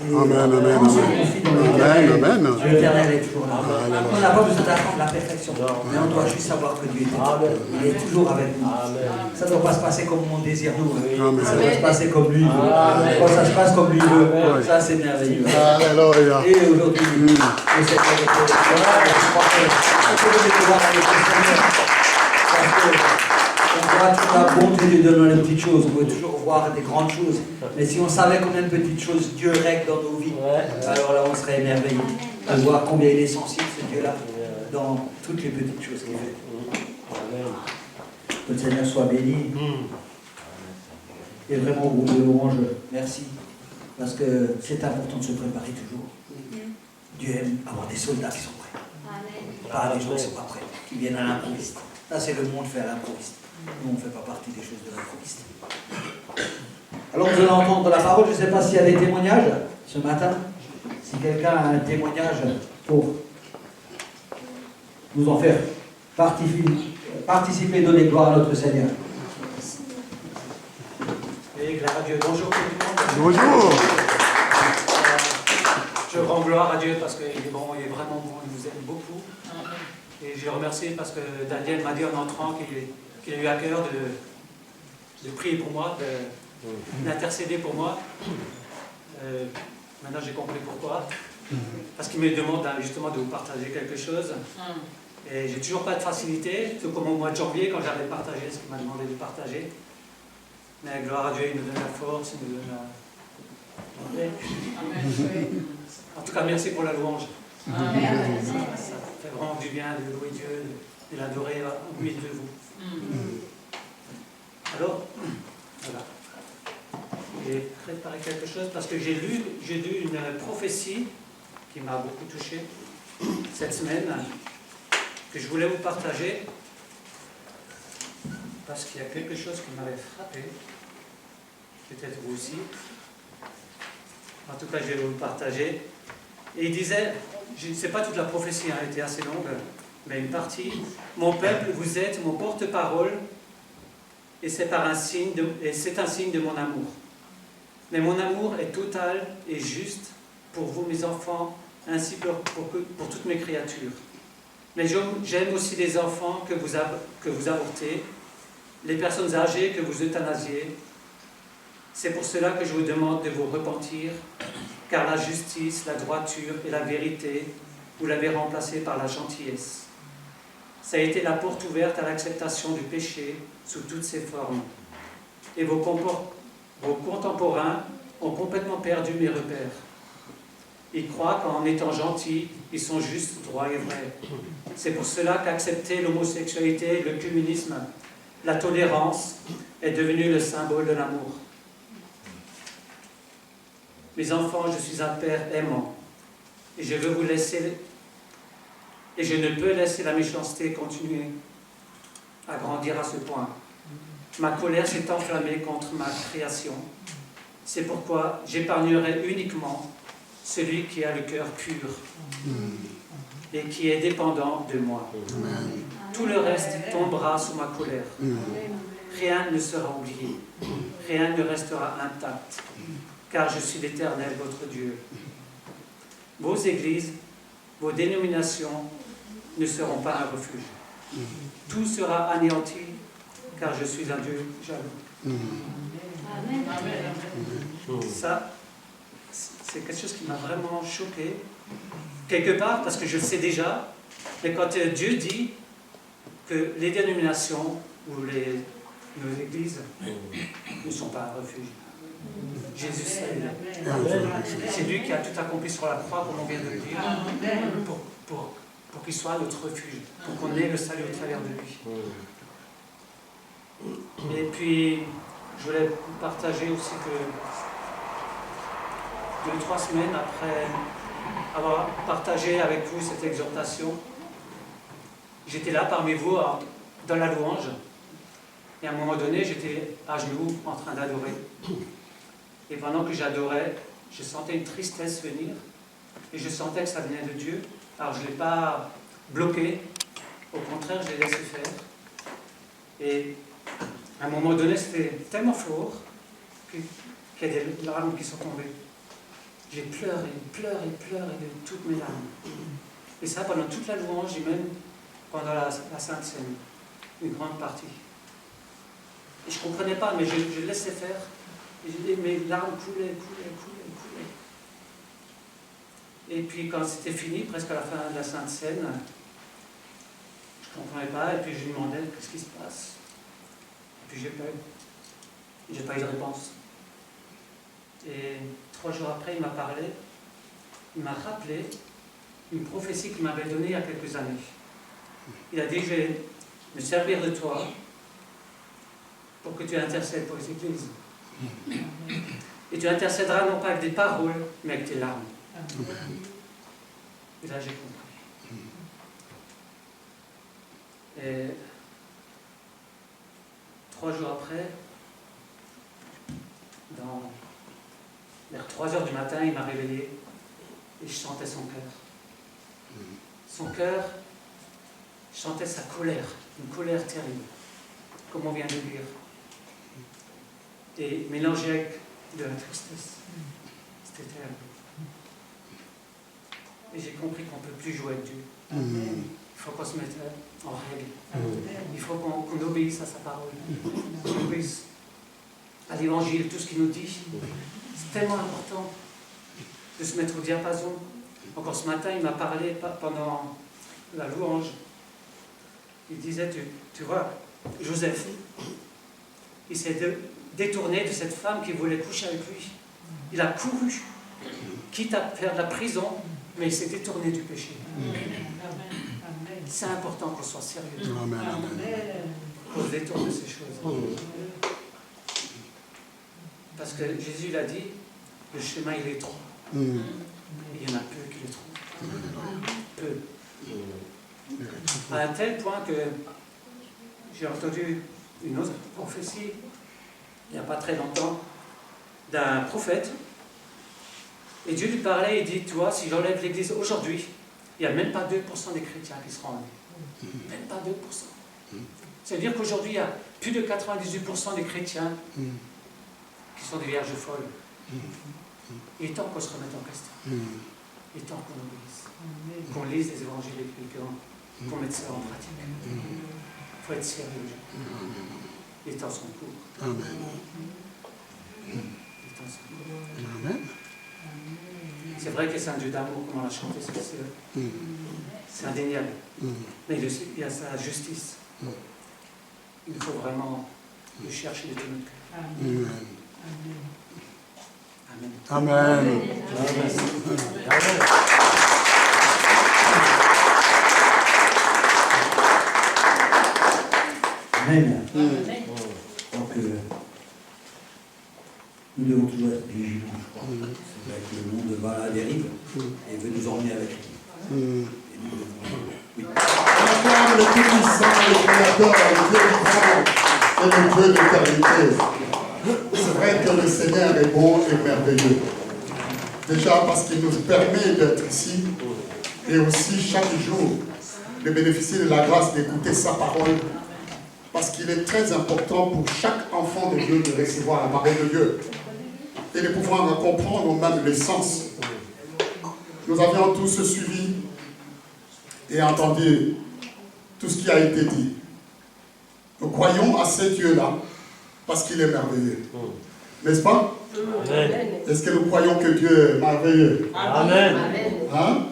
Amen, amen, on se amen. confie dans l'éternel. Amen, amen. L'éternel est toujours là. Amen. On n'a pas besoin d'attendre la perfection, mais on doit juste savoir que Dieu il est toujours avec nous. Ça ne doit pas se passer comme on désire nous. Amen. Ça doit se passer comme lui veut. Quand ça se passe comme lui veut, ça c'est merveilleux. Alléluia. Et aujourd'hui, le Seigneur est là. Je crois que vous devez voir avec le Seigneur. Parce que on voit toute la bonté de Dieu dans les petites choses. On veut toujours voir des grandes choses. Mais si on savait combien de petites choses Dieu règle dans nos vies, alors là on serait émerveillé de voir combien il est sensible ce Dieu-là dans toutes les petites choses qu'il fait. Que le Seigneur soit béni. Et vraiment, groupe de louanges, merci. Parce que c'est important de se préparer toujours. Dieu aime avoir des soldats qui sont prêts. Pas des gens qui ne sont pas prêts, qui viennent à l'improviste. Ça, c'est le monde fait à l'improviste. Nous, on ne fait pas partie des choses de l'improviste. Alors, vous allez entendre la parole. Je ne sais pas s'il y a des témoignages ce matin. Si quelqu'un a un témoignage pour nous en faire participer, donner gloire à notre Seigneur. Et gloire à Dieu. Bonjour tout le monde. Bonjour. Je rends gloire à Dieu parce qu'il est bon, il est vraiment bon, il nous aime beaucoup. Et je le remercie parce que Daniel m'a dit en entrant qu'il a eu à cœur de prier pour moi, d'intercéder pour moi. Maintenant j'ai compris pourquoi. Parce qu'il me demande justement de vous partager quelque chose. Et j'ai toujours pas de facilité, tout comme au mois de janvier quand j'avais partagé ce qu'il m'a demandé de partager. Mais gloire à Dieu, il nous donne la force, il nous donne la... En tout cas, merci pour la louange. Ça fait vraiment du bien de louer Dieu, de l'adorer au milieu de vous. Alors, voilà. J'ai préparé quelque chose parce que j'ai lu une prophétie qui m'a beaucoup touché cette semaine, que je voulais vous partager parce qu'il y a quelque chose qui m'avait frappé, peut-être vous aussi. En tout cas, je vais vous le partager. Et il disait, je ne sais pas toute la prophétie, elle était assez longue, mais une partie. Mon peuple, vous êtes mon porte-parole, et c'est un signe de mon amour. Mais mon amour est total et juste pour vous, mes enfants, ainsi que pour toutes mes créatures. Mais j'aime aussi les enfants que vous avortez, les personnes âgées que vous euthanasiez. C'est pour cela que je vous demande de vous repentir, car la justice, la droiture et la vérité, vous l'avez remplacée par la gentillesse. Ça a été la porte ouverte à l'acceptation du péché sous toutes ses formes. Et vos contemporains ont complètement perdu mes repères. Ils croient qu'en étant gentils, ils sont juste, droits et vrais. C'est pour cela qu'accepter l'homosexualité, le communisme, la tolérance est devenu le symbole de l'amour. Mes enfants, je suis un père aimant et je veux vous laisser, et je ne peux laisser la méchanceté continuer à grandir à ce point. Ma colère s'est enflammée contre ma création. C'est pourquoi j'épargnerai uniquement celui qui a le cœur pur et qui est dépendant de moi. Tout le reste tombera sous ma colère. Rien ne sera oublié, rien ne restera intact, car je suis l'Éternel, votre Dieu. Vos églises, vos dénominations ne seront pas un refuge. Tout sera anéanti, car je suis un Dieu jaloux. Ça, c'est quelque chose qui m'a vraiment choqué, quelque part, parce que je le sais déjà, mais quand Dieu dit que les dénominations ou nos églises ne sont pas un refuge. Jésus, c'est lui qui a tout accompli sur la croix, comme on vient de le dire, pour qu'il soit notre refuge, pour qu'on ait le salut au travers de lui. Et puis, je voulais vous partager aussi que 2-3 semaines après avoir partagé avec vous cette exhortation, j'étais là parmi vous dans la louange, et à un moment donné, j'étais à genoux en train d'adorer. Et pendant que j'adorais, je sentais une tristesse venir, et je sentais que ça venait de Dieu. Alors je ne l'ai pas bloqué, au contraire, je l'ai laissé faire. Et à un moment donné, c'était tellement fort qu'il y a des larmes qui sont tombées. j'ai pleuré de toutes mes larmes. Et ça pendant toute la louange et même pendant la Sainte Seine, une grande partie. Et je ne comprenais pas, mais je laissais faire. Et mes larmes coulaient. Et puis quand c'était fini, presque à la fin de la Sainte Seine, je ne comprenais pas, et puis je lui demandais qu'est-ce qui se passe. Et puis j'ai pas eu de réponse. Et 3 jours après, il m'a parlé, il m'a rappelé une prophétie qu'il m'avait donnée il y a quelques années. Il a dit, je vais me servir de toi pour que tu intercèdes pour les églises. Et tu intercéderas non pas avec des paroles, mais avec tes larmes. Et là, j'ai compris. Et 3 jours après, vers 3 heures du matin, il m'a réveillé et je sentais son cœur. Son cœur, je sentais sa colère, une colère terrible, comme on vient de lire. Et mélangé avec de la tristesse. C'était terrible. Et j'ai compris qu'on ne peut plus jouer avec Dieu. Il faut qu'on se mette en règle. Il faut qu'on obéisse à sa parole. Qu'on obéisse à l'évangile, tout ce qu'il nous dit. C'est tellement important de se mettre au diapason. Encore ce matin, il m'a parlé pendant la louange. Il disait, tu vois, Joseph, il s'est détourné de cette femme qui voulait coucher avec lui. Il a couru, quitte à faire de la prison, mais il s'est détourné du péché. C'est important qu'on soit sérieux. Qu'on se détourne de ces choses. Parce que Jésus l'a dit, le chemin il est étroit. Il y en a peu qui le trouvent. Peu. À un tel point que j'ai entendu une autre prophétie, il n'y a pas très longtemps, d'un prophète. Et Dieu lui parlait et dit, tu vois, si j'enlève l'église aujourd'hui, il n'y a même pas 2% des chrétiens qui seront enlevés. Même pas 2%. C'est-à-dire qu'aujourd'hui, il y a plus de 98% des chrétiens qui sont des vierges folles. Il est temps qu'on se remette en question. Il est temps qu'on obéisse. Qu'on lise les évangiles écrits, qu'on mette ça en pratique. Il faut être sérieux. Les temps sont courts. Amen. Les temps sont courts. Amen. C'est vrai que c'est un Dieu d'amour, comme on l'a chanté, c'est indéniable. Mais il y a sa justice. Il faut vraiment le chercher de tout notre cœur. Amen. Amen. Amen. Donc, nous devons toujours être vigilants, je crois. C'est vrai que le monde va à la dérive et veut nous emmener avec lui. Et nous devons... Oui. On acclame le Tout-Puissant, le Créateur, le Dieu vivant et le Dieu d'éternité. C'est vrai que le Seigneur est bon et merveilleux. Déjà parce qu'il nous permet d'être ici et aussi chaque jour de bénéficier de la grâce d'écouter sa parole. Parce qu'il est très important pour chaque enfant de Dieu de recevoir la parole de Dieu et de pouvoir en comprendre même le sens. Nous avions tous suivi et entendu tout ce qui a été dit. Nous croyons à ce Dieu-là parce qu'il est merveilleux. N'est-ce pas? Amen. Est-ce que nous croyons que Dieu est merveilleux? Amen. Hein?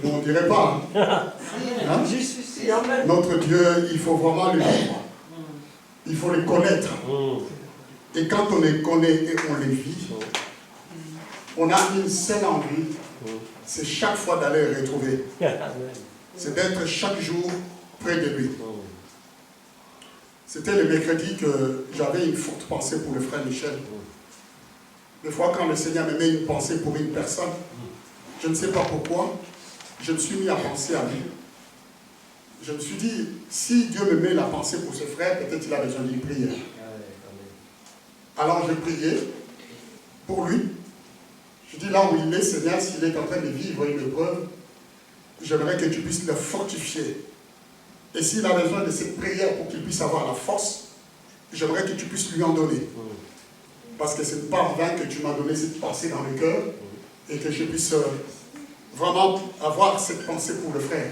Nous, on ne dirait pas. Hein? Notre Dieu, il faut vraiment le vivre. Il faut le connaître. Et quand on les connaît et on les vit, on a une seule envie, c'est chaque fois d'aller le retrouver. C'est d'être chaque jour près de lui. C'était le mercredi que j'avais une forte pensée pour le frère Michel. Des fois, quand le Seigneur me met une pensée pour une personne, je ne sais pas pourquoi, je me suis mis à penser à lui. Je me suis dit, si Dieu me met la pensée pour ce frère, peut-être qu'il a besoin d'une prière. Alors je priais pour lui. Je dis, là où il est, Seigneur, s'il est en train de vivre une épreuve, j'aimerais que tu puisses le fortifier. Et s'il a besoin de cette prière pour qu'il puisse avoir la force, j'aimerais que tu puisses lui en donner. Parce que ce n'est pas en vain que tu m'as donné cette pensée dans le cœur. et que je puisse vraiment avoir cette pensée pour le frère.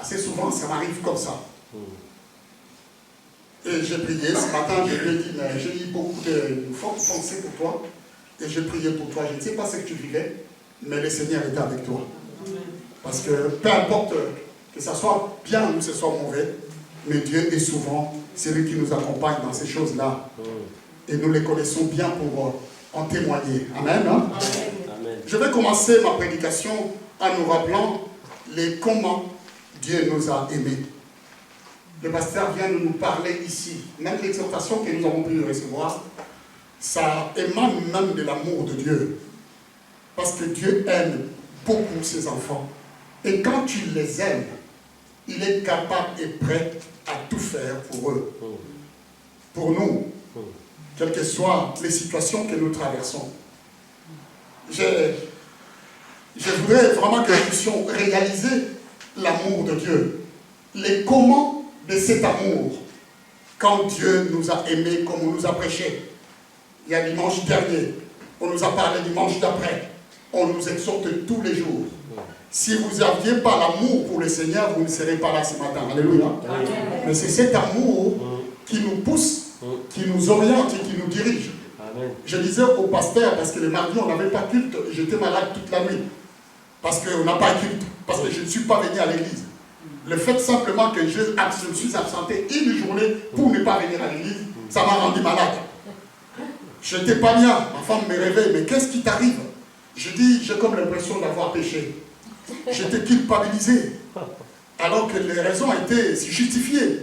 Assez souvent, ça m'arrive comme ça. Et j'ai prié, ce matin, je lui ai dit, mais j'ai eu beaucoup de fortes pensées pour toi, et j'ai prié pour toi. Je ne sais pas ce que tu vivais, mais le Seigneur était avec toi. Parce que peu importe que ça soit bien ou que ce soit mauvais, mais Dieu est souvent celui qui nous accompagne dans ces choses-là. Et nous les connaissons bien pour en témoigner. Amen. Hein? Amen. Je vais commencer ma prédication en nous rappelant comment Dieu nous a aimés. Le pasteur vient de nous parler ici. Même l'exhortation que nous avons pu recevoir, ça émane même de l'amour de Dieu. Parce que Dieu aime beaucoup ses enfants. Et quand tu les aimes, il est capable et prêt à tout faire pour eux. Pour nous, quelles que soient les situations que nous traversons. Je voudrais vraiment que nous puissions réaliser l'amour de Dieu. Les comment de cet amour. Quand Dieu nous a aimés comme on nous a prêché. Il y a dimanche dernier, on nous a parlé dimanche d'après. On nous exhorte tous les jours. Si vous n'aviez pas l'amour pour le Seigneur, vous ne serez pas là ce matin. Alléluia. Amen. Mais c'est cet amour qui nous pousse, qui nous oriente et qui nous dirige. Amen. Je disais au pasteur, parce que le mardi, on n'avait pas culte, j'étais malade toute la nuit. Parce qu'on n'a pas culte, parce que je ne suis pas venu à l'église. Le fait simplement que je me suis absenté une journée pour ne pas venir à l'église, ça m'a rendu malade. Je n'étais pas bien, ma femme me réveille, mais qu'est-ce qui t'arrive? Je dis, j'ai comme l'impression d'avoir péché. J'étais culpabilisé, alors que les raisons étaient justifiées.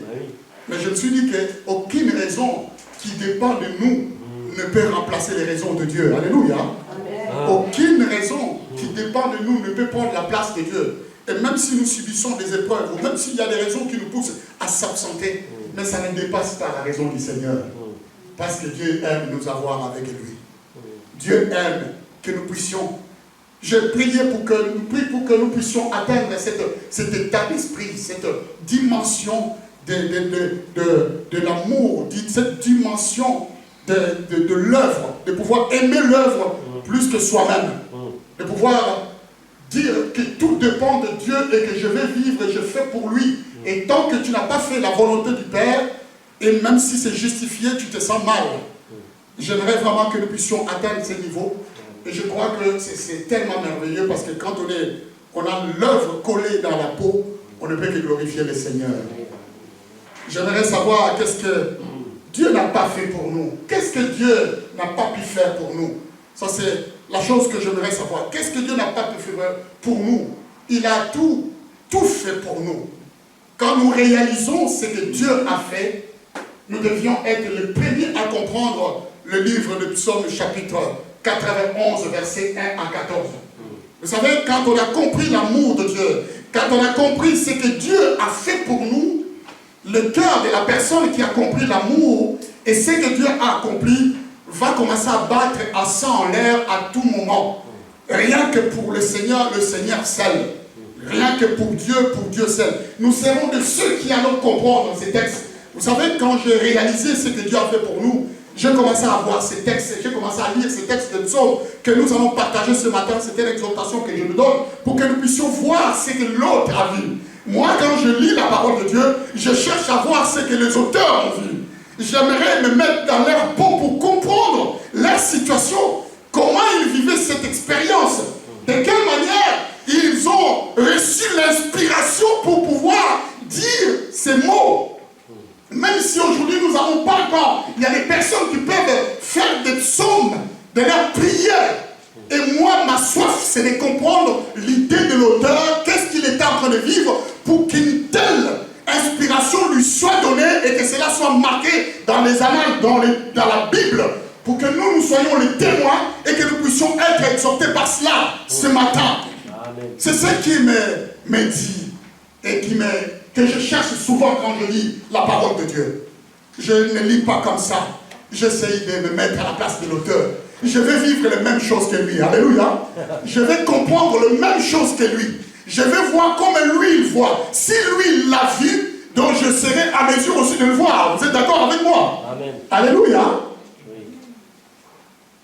Mais je me suis dit qu'aucune raison qui dépend de nous ne peut remplacer les raisons de Dieu. Alléluia. Amen. Aucune raison qui dépend de nous ne peut prendre la place de Dieu. Et même si nous subissons des épreuves, ou même s'il y a des raisons qui nous poussent à s'absenter, mais ça ne dépasse pas la raison du Seigneur. Parce que Dieu aime nous avoir avec lui. Dieu aime que nous puissions. Je priais pour que nous puissions atteindre cet état d'esprit, cette dimension de l'amour, cette dimension de l'œuvre, de pouvoir aimer l'œuvre plus que soi-même, de pouvoir dire que tout dépend de Dieu et que je vais vivre et je fais pour lui. Et tant que tu n'as pas fait la volonté du Père, et même si c'est justifié, tu te sens mal. J'aimerais vraiment que nous puissions atteindre ce niveau. Et je crois que c'est tellement merveilleux parce que quand on a l'œuvre collée dans la peau, on ne peut que glorifier le Seigneur. J'aimerais savoir qu'est-ce que Dieu n'a pas fait pour nous. Qu'est-ce que Dieu n'a pas pu faire pour nous? Ça, c'est la chose que j'aimerais savoir. Qu'est-ce que Dieu n'a pas pu faire pour nous? Il a tout fait pour nous. Quand nous réalisons ce que Dieu a fait, nous devions être les premiers à comprendre le livre de Psaume chapitre 91, versets 1 à 14. Vous savez, quand on a compris l'amour de Dieu, quand on a compris ce que Dieu a fait pour nous, le cœur de la personne qui a compris l'amour et ce que Dieu a accompli va commencer à battre à 100 en l'air à tout moment. Rien que pour le Seigneur seul. Rien que pour Dieu seul. Nous serons de ceux qui allons comprendre ces textes. Vous savez, quand j'ai réalisé ce que Dieu a fait pour nous, j'ai commencé à voir ces textes, j'ai commencé à lire ces textes de psaumes que nous allons partager ce matin. C'était l'exhortation que je nous donne pour que nous puissions voir ce que l'autre a vu. Moi, quand je lis la parole de Dieu, je cherche à voir ce que les auteurs ont vu. J'aimerais me mettre dans leur peau pour comprendre leur situation, comment ils vivaient cette expérience, de quelle manière ils ont reçu l'inspiration pour pouvoir dire ces mots. Même si aujourd'hui nous n'avons pas encore, il y a des personnes qui peuvent faire des psaumes de leur prière. Et moi, ma soif, c'est de comprendre l'idée de l'auteur, qu'est-ce qu'il est en train de vivre pour qu'une telle inspiration lui soit donnée et que cela soit marqué dans les annales, dans la Bible, pour que nous soyons les témoins et que nous puissions être exhortés par cela ce matin. C'est ce qui me dit et que je cherche souvent quand je lis la parole de Dieu. Je ne lis pas comme ça. J'essaye de me mettre à la place de l'auteur. Je vais vivre les mêmes choses que lui. Alléluia. Je vais comprendre les mêmes choses que lui. Je vais voir comme lui il voit. Si lui il l'a vu, donc je serai à mesure aussi de le voir. Vous êtes d'accord avec moi? Amen. Alléluia. Oui.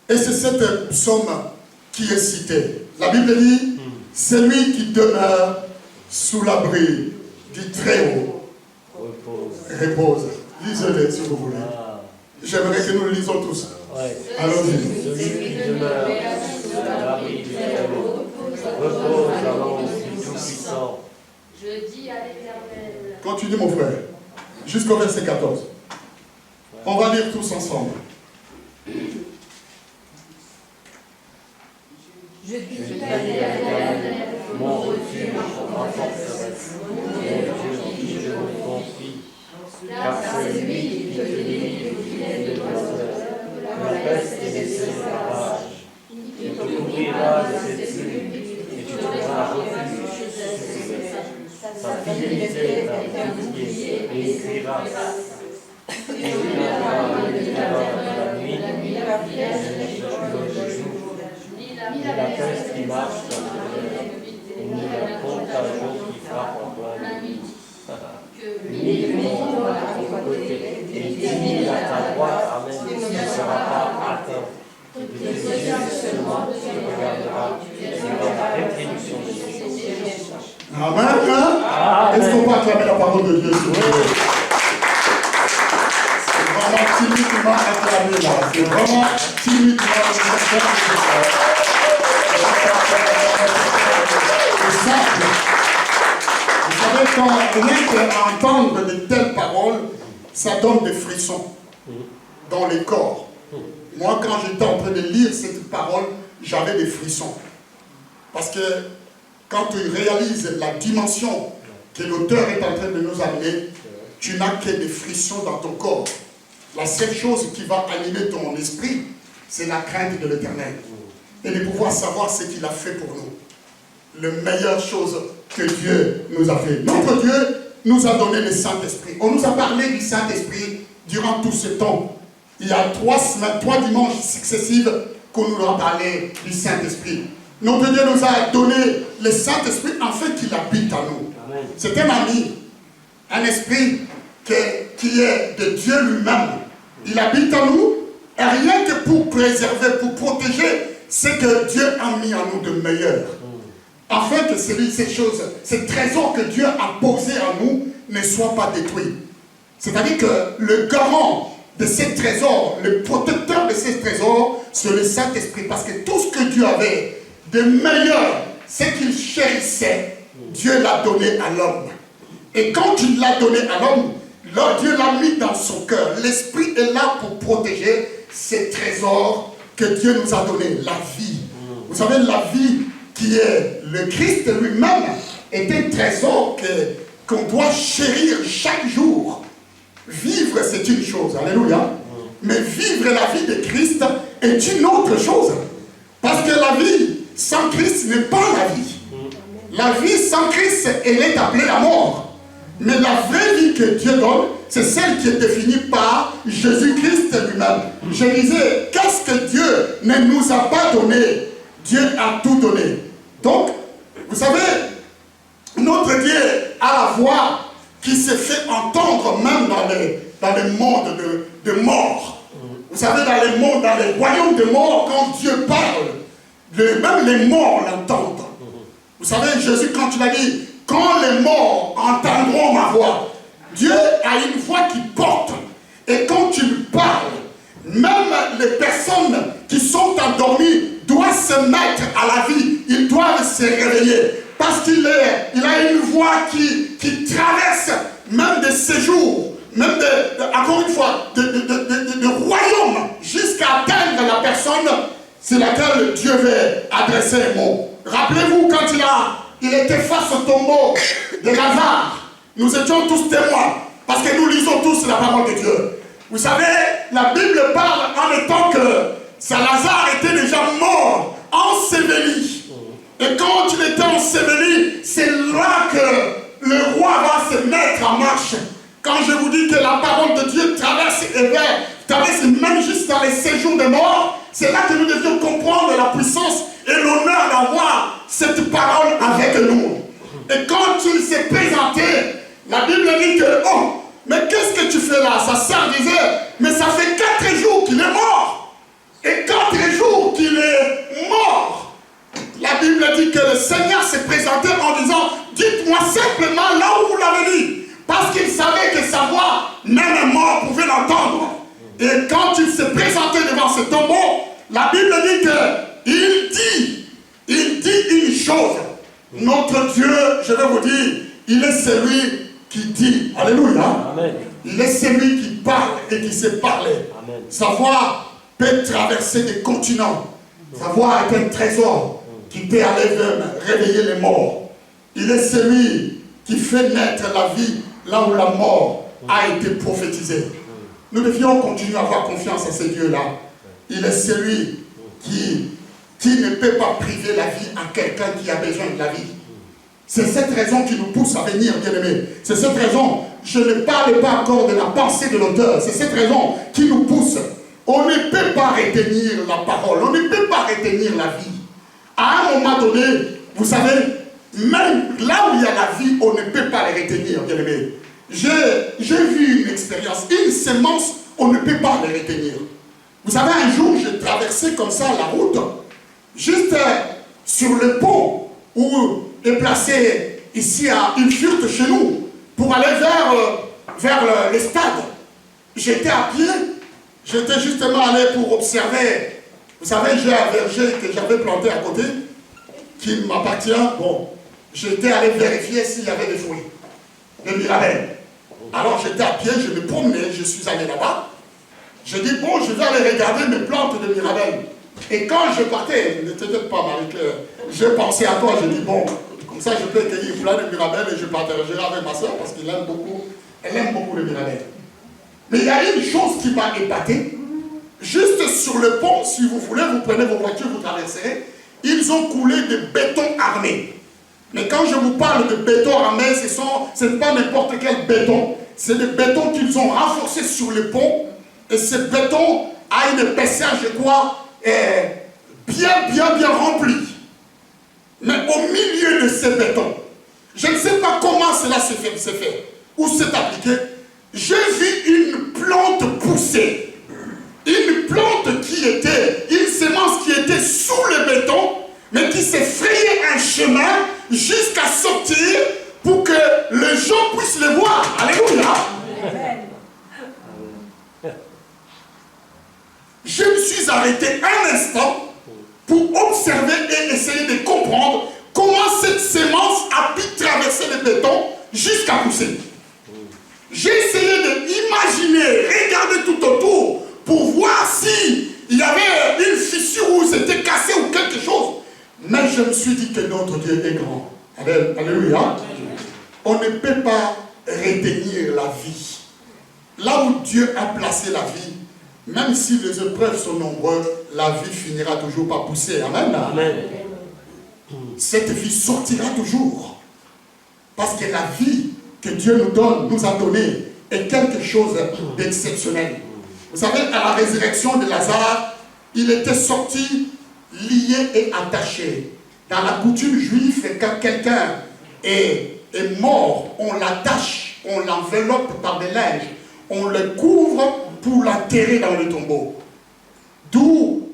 Et c'est cette psaume qui est cité. La Bible dit, celui qui demeure sous l'abri du Très-Haut repose. Lisez-le si vous voulez. J'aimerais que nous le lisons tous. Allons-y. Celui qui demeure sous l'abri du Très-Haut repose à l'ombre du Tout-Puissant. Je dis à l'Éternel. Continue mon frère. Jusqu'au verset 14. On va lire tous ensemble. Je dis à l'Éternel, Mon refuge, ma forteresse, mon Dieu qui je me confie, car c'est lui qui te délivre du filet de l'oiseau, de la peste et des ravages. Il te couvrira de ses plumes et tu trouveras refuge sous ses ailes. Sa fidélité est un bouclier et une cuirasse. Et il viendra de la nuit, tu le jour. Ni la peste qui marche dans le désert, ni la contagion qui frappe en plein midi. Ni le mort à ton côté, et 10 000 à ta droite, amen, tu ne seras pas atteint. De tes yeux seulement tu regarderas, tu verras la rétribution de Dieu. Amen. Est-ce qu'on peut acclamer la parole de Dieu? C'est vraiment timidement acclamé là. C'est vraiment timidement acclamé. C'est simple. Vous savez, quand rien qu'entendre de telles paroles, ça donne des frissons dans le corps. Moi, quand j'étais en train de lire cette parole, j'avais des frissons. Parce que quand tu réalises la dimension que l'auteur est en train de nous amener, tu n'as que des frissons dans ton corps. La seule chose qui va animer ton esprit, c'est la crainte de l'Éternel. Et de pouvoir savoir ce qu'il a fait pour nous. La meilleure chose que Dieu nous a fait. Notre Dieu nous a donné le Saint-Esprit. On nous a parlé du Saint-Esprit durant tout ce temps. Il y a 3 semaines, 3 dimanches successifs qu'on nous a parlé du Saint-Esprit. Notre Dieu nous a donné le Saint-Esprit afin qu'il habite en nous. C'est un ami, un esprit qui est de Dieu lui-même. Il habite en nous, et rien que pour préserver, pour protéger ce que Dieu a mis en nous de meilleur. Afin que ces choses, ces trésors que Dieu a posés en nous ne soient pas détruits. C'est-à-dire que le garant de ces trésors, le protecteur de ces trésors, c'est le Saint-Esprit. Parce que tout ce que Dieu avait de meilleur, ce qu'il chérissait, Dieu l'a donné à l'homme. Et quand il l'a donné à l'homme, Dieu l'a mis dans son cœur. L'Esprit est là pour protéger ces trésors que Dieu nous a donnés. La vie. Vous savez, la vie qui est le Christ lui-même est un trésor qu'on doit chérir chaque jour. Vivre, c'est une chose. Alléluia. Mais vivre la vie de Christ est une autre chose. Parce que la vie sans Christ n'est pas la vie. La vie sans Christ, elle est appelée la mort. Mais la vraie vie que Dieu donne, c'est celle qui est définie par Jésus-Christ lui-même. Je disais, qu'est-ce que Dieu ne nous a pas donné? Dieu a tout donné. Donc, vous savez, notre Dieu a la voix qui se fait entendre même dans le monde de mort. Vous savez, dans les mondes, dans les royaumes de mort, quand Dieu parle, même les morts l'entendent. Vous savez, Jésus, quand il a dit, quand les morts entendront ma voix, Dieu a une voix qui porte. Et quand il parle, même les personnes qui sont endormies doivent se mettre à la vie. Ils doivent se réveiller. Parce qu'il a une voix qui traverse même des séjours, même encore une fois, de royaume, jusqu'à atteindre la personne sur laquelle Dieu veut adresser un mot. Rappelez-vous quand il était face au tombeau de Lazare. Nous étions tous témoins, parce que nous lisons tous la parole de Dieu. Vous savez, la Bible parle en étant que Lazare était déjà mort, enseveli. Et quand il était enseveli, c'est là que le roi va se mettre en marche. Quand je vous dis que la parole de Dieu traverse même juste dans les séjours de mort, c'est là que nous devions comprendre la puissance et l'honneur d'avoir cette parole avec nous. Et quand il s'est présenté, la Bible dit que, oh, mais qu'est-ce que tu fais là? Sa sœur disait, mais ça fait 4 jours qu'il est mort. Et 4 jours qu'il est mort. ce tombeau, la Bible dit il dit une chose. Notre Dieu, je vais vous dire, il est celui qui dit. Alléluia. Amen. Il est celui qui parle et qui sait parler. Amen. Sa voix peut traverser des continents. Sa voix est un trésor qui peut aller même réveiller les morts. Il est celui qui fait naître la vie là où la mort a été prophétisée. Nous devions continuer à avoir confiance à ce Dieu-là. Il est celui qui ne peut pas priver la vie à quelqu'un qui a besoin de la vie. C'est cette raison qui nous pousse à venir, bien-aimés. C'est cette raison, je ne parle pas encore de la pensée de l'auteur, c'est cette raison qui nous pousse. On ne peut pas retenir la parole, on ne peut pas retenir la vie. À un moment donné, vous savez, même là où il y a la vie, on ne peut pas les retenir, bien-aimés. J'ai vu une expérience, une semence, on ne peut pas les retenir. Vous savez, un jour, j'ai traversé comme ça la route, juste sur le pont, où est placé ici à une furte chez nous, pour aller vers le stade. J'étais à pied, j'étais justement allé pour observer. Vous savez, j'ai un verger que j'avais planté à côté, qui m'appartient. Bon, j'étais allé vérifier s'il y avait des fruits, des mirabelles. Alors j'étais à pied, je me promenais, je suis allé là-bas. J'ai dit, bon, je vais aller regarder mes plantes de mirabelles. Et quand je partais, ne t'inquiète pas Marie-Claire, j'ai pensé à toi, j'ai dit, bon, comme ça je peux cueillir plein de mirabelles et je partagerai avec ma soeur parce qu'elle aime beaucoup, les mirabelles. Mais il y a une chose qui m'a épaté. Juste sur le pont, si vous voulez, vous prenez vos voitures, vous traverserez, ils ont coulé de béton armé. Mais quand je vous parle de béton armé, ce n'est pas n'importe quel béton. C'est des bétons qu'ils ont renforcés sur le pont. Et ce béton a une épaisseur, je crois, bien remplie. Mais au milieu de ces bétons, je ne sais pas comment cela s'est fait, ou s'est appliqué, j'ai vu une plante pousser. Une plante qui était, une semence qui était sous le béton, mais qui s'est frayé un chemin jusqu'à sortir pour que les gens puissent le voir. Alléluia. Je me suis arrêté un instant pour observer et essayer de comprendre comment cette semence a pu traverser le béton jusqu'à pousser. J'ai essayé d'imaginer, regarder tout autour pour voir s'il y avait une fissure où c'était cassé ou quelque chose. Mais je me suis dit que notre Dieu est grand. Alléluia. On ne peut pas retenir la vie. Là où Dieu a placé la vie, même si les épreuves sont nombreuses, la vie finira toujours par pousser. Amen. Amen. Cette vie sortira toujours. Parce que la vie que Dieu nous donne, nous a donné, est quelque chose d'exceptionnel. Vous savez, à la résurrection de Lazare, il était sorti, lié et attaché. Dans la coutume juive, quand quelqu'un est mort, on l'attache, on l'enveloppe par des linges, on le couvre pour l'enterrer dans le tombeau. D'où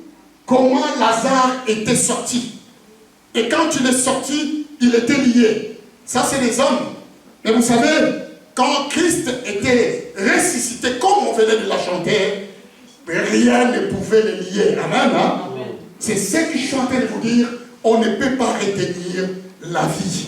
comment Lazare était sorti. Et quand il est sorti, il était lié. Ça, c'est les hommes. Mais vous savez, quand Christ était ressuscité, comme on venait de la chanter, rien ne pouvait le lier. Amen. Hein? C'est ce que je suis en train de vous dire. On ne peut pas retenir la vie.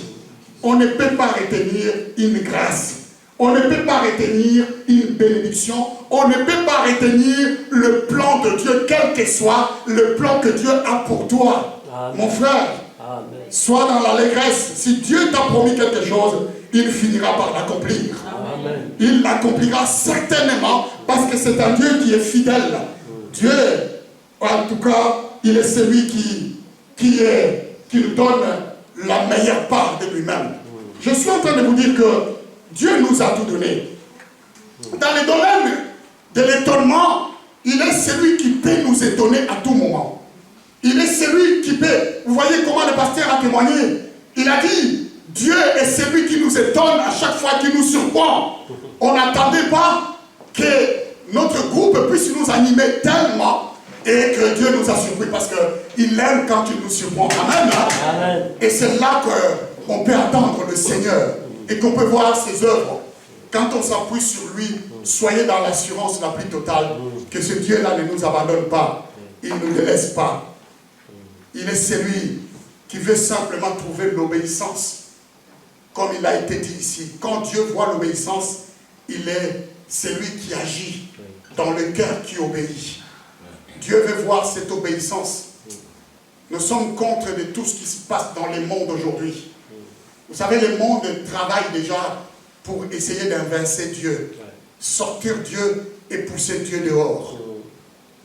On ne peut pas retenir une grâce. On ne peut pas retenir une bénédiction. On ne peut pas retenir le plan de Dieu, quel que soit le plan que Dieu a pour toi. Amen. Mon frère, amen. Sois dans l'allégresse. Si Dieu t'a promis quelque chose, il finira par l'accomplir. Il l'accomplira certainement parce que c'est un Dieu qui est fidèle. Dieu, en tout cas, il est celui qui nous donne la meilleure part de lui-même. Je suis en train de vous dire que Dieu nous a tout donné. Dans le domaine de l'étonnement, il est celui qui peut nous étonner à tout moment. Il est celui qui peut. Vous voyez comment le pasteur a témoigné. Il a dit, Dieu est celui qui nous étonne à chaque fois qu'il nous surprend. On n'attendait pas que notre groupe puisse nous animer tellement et que Dieu nous a surpris parce qu'il aime quand il nous surprend. Amen. Amen. Et c'est là qu'on peut attendre le Seigneur et qu'on peut voir ses œuvres. Quand on s'appuie sur lui, soyez dans l'assurance la plus totale que ce Dieu-là ne nous abandonne pas. il ne délaisse pas. Il est celui qui veut simplement trouver l'obéissance. Comme il a été dit ici, quand Dieu voit l'obéissance, il est celui qui agit dans le cœur qui obéit. Dieu veut voir cette obéissance. Nous sommes contre de tout ce qui se passe dans le monde aujourd'hui. Vous savez, le monde travaille déjà pour essayer d'inverser Dieu, sortir Dieu et pousser Dieu dehors.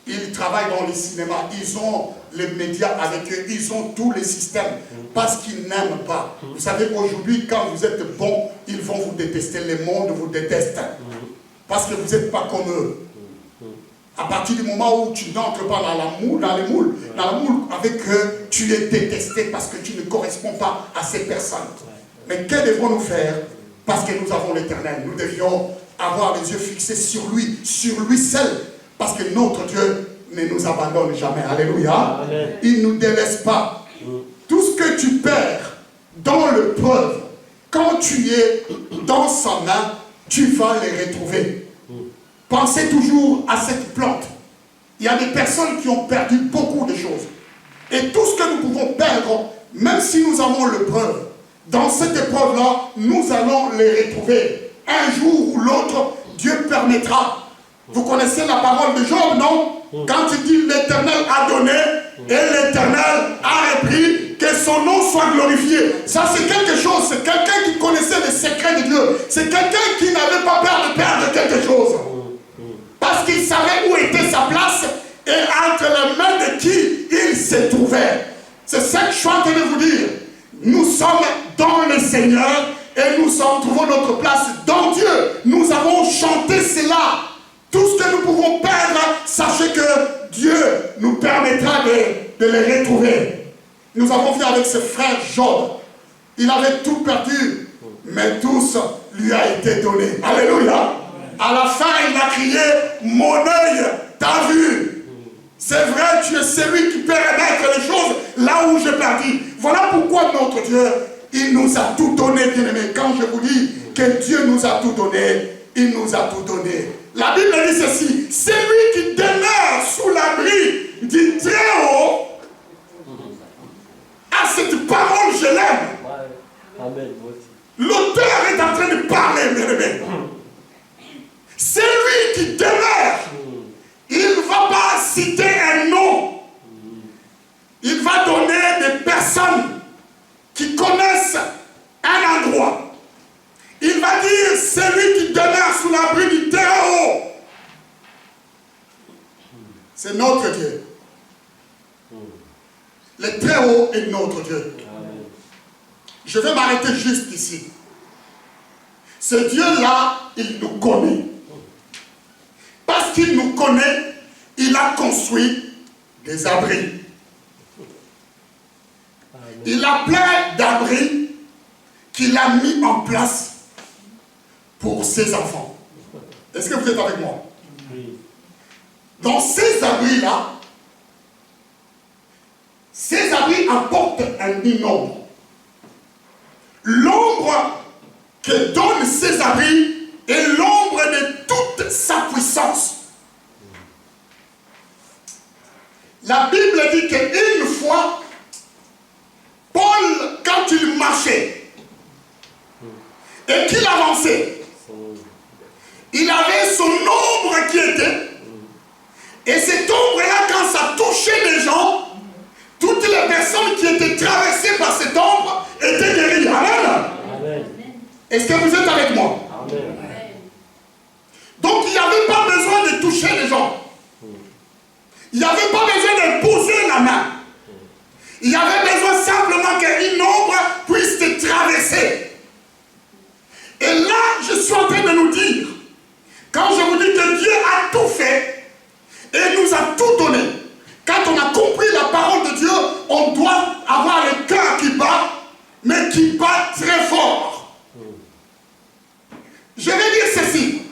Ils travaillent dans les cinémas, ils ont les médias avec eux, ils ont tous les systèmes parce qu'ils n'aiment pas. Vous savez, aujourd'hui, quand vous êtes bon, ils vont vous détester. Le monde vous déteste parce que vous n'êtes pas comme eux. À partir du moment où tu n'entres pas dans le moule avec eux, tu es détesté parce que tu ne corresponds pas à ces personnes. Mais que devons-nous faire? Parce que nous avons l'Éternel. Nous devions avoir les yeux fixés sur lui seul. Parce que notre Dieu ne nous abandonne jamais. Alléluia. Amen. Il ne nous délaisse pas. Tout ce que tu perds dans le preuve, quand tu es dans sa main, tu vas les retrouver. Pensez toujours à cette plante. Il y a des personnes qui ont perdu beaucoup de choses. Et tout ce que nous pouvons perdre, même si nous avons le preuve, dans cette épreuve-là, nous allons les retrouver. Un jour ou l'autre, Dieu permettra. Vous connaissez la parole de Job, non? Quand il dit l'Éternel a donné et l'Éternel a repris, que son nom soit glorifié. Ça, c'est quelque chose. C'est quelqu'un qui connaissait les secrets de Dieu. C'est quelqu'un qui n'avait pas peur de perdre quelque chose. Parce qu'il savait où était sa place et entre les mains de qui il se trouvait. C'est ça que je suis en train de vous dire. Nous sommes dans le Seigneur et nous trouvons notre place dans Dieu. Nous avons chanté cela. Tout ce que nous pouvons perdre, sachez que Dieu nous permettra de les retrouver. Nous avons vu avec ce frère Job. Il avait tout perdu, mais tout lui a été donné. Alléluia. À la fin, il a crié, mon œil t'a vu. C'est vrai, tu es celui qui peut remettre les choses là où j'ai perdu. Voilà pourquoi notre Dieu, il nous a tout donné, bien-aimés. Quand je vous dis que Dieu nous a tout donné, il nous a tout donné. La Bible dit ceci, celui qui demeure sous l'abri du Très-Haut, à cette parole, je l'aime. Amen. L'auteur est en train de parler, bien-aimés. Celui qui demeure, il ne va pas citer un nom. Il va donner des personnes qui connaissent un endroit. Il va dire celui qui demeure sous l'abri du Très-Haut. C'est notre Dieu. Le Très-Haut est notre Dieu. Je vais m'arrêter juste ici. Ce Dieu-là, il nous connaît. Parce qu'il nous connaît, il a construit des abris. Il a plein d'abris qu'il a mis en place pour ses enfants. Est-ce que vous êtes avec moi? Oui. Dans ces abris-là, ces abris apportent une ombre. L'ombre que donne ces abris est l'ombre de toute sa puissance. La Bible dit qu'une fois, Paul, quand il marchait et qu'il avançait, il avait son ombre qui était, et cette ombre-là, quand ça touchait les gens, toutes les personnes qui étaient traversées par cette ombre étaient guéries. Amen. Est-ce que vous êtes avec moi? Amen. Donc il n'y avait pas besoin de toucher les gens. Il n'y avait pas besoin de poser la main. Il y avait besoin simplement qu'une ombre puisse te traverser. Et là, je suis en train de nous dire, quand je vous dis que Dieu a tout fait et nous a tout donné, quand on a compris la parole de Dieu, on doit avoir le cœur qui bat, mais qui bat très fort. Je vais dire ceci.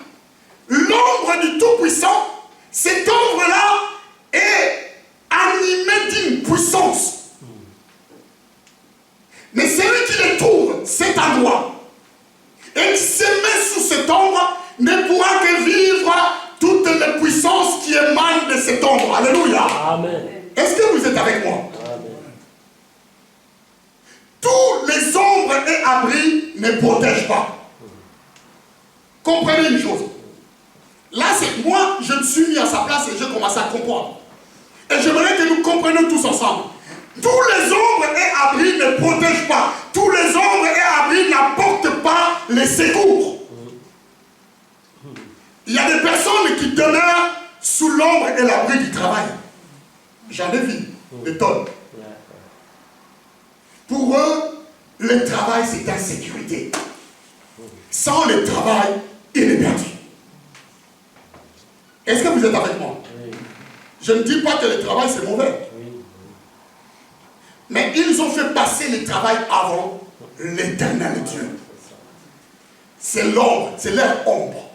L'ombre du Tout-Puissant, cette ombre-là est animée d'une puissance. Mais celui qui le trouve, cet endroit, et qui se met sous cette ombre, ne pourra que vivre toutes les puissances qui émanent de cette ombre. Alléluia. Amen. Est-ce que vous êtes avec moi? Amen. Tous les ombres et abris ne protègent pas. Comprenez une chose. Là, c'est moi, je me suis mis à sa place et j'ai commencé à comprendre. Et j'aimerais que nous comprenions tous ensemble. Tous les ombres et abris ne protègent pas. Tous les ombres et abris n'apportent pas les secours. Il y a des personnes qui demeurent sous l'ombre et l'abri du travail. J'en ai vu des tonnes. Pour eux, le travail, c'est insécurité. Sans le travail, il est perdu. Est-ce que vous êtes avec moi? Oui. Je ne dis pas que le travail, c'est mauvais. Oui. Mais ils ont fait passer le travail avant l'éternel Dieu. C'est l'ombre, c'est leur ombre.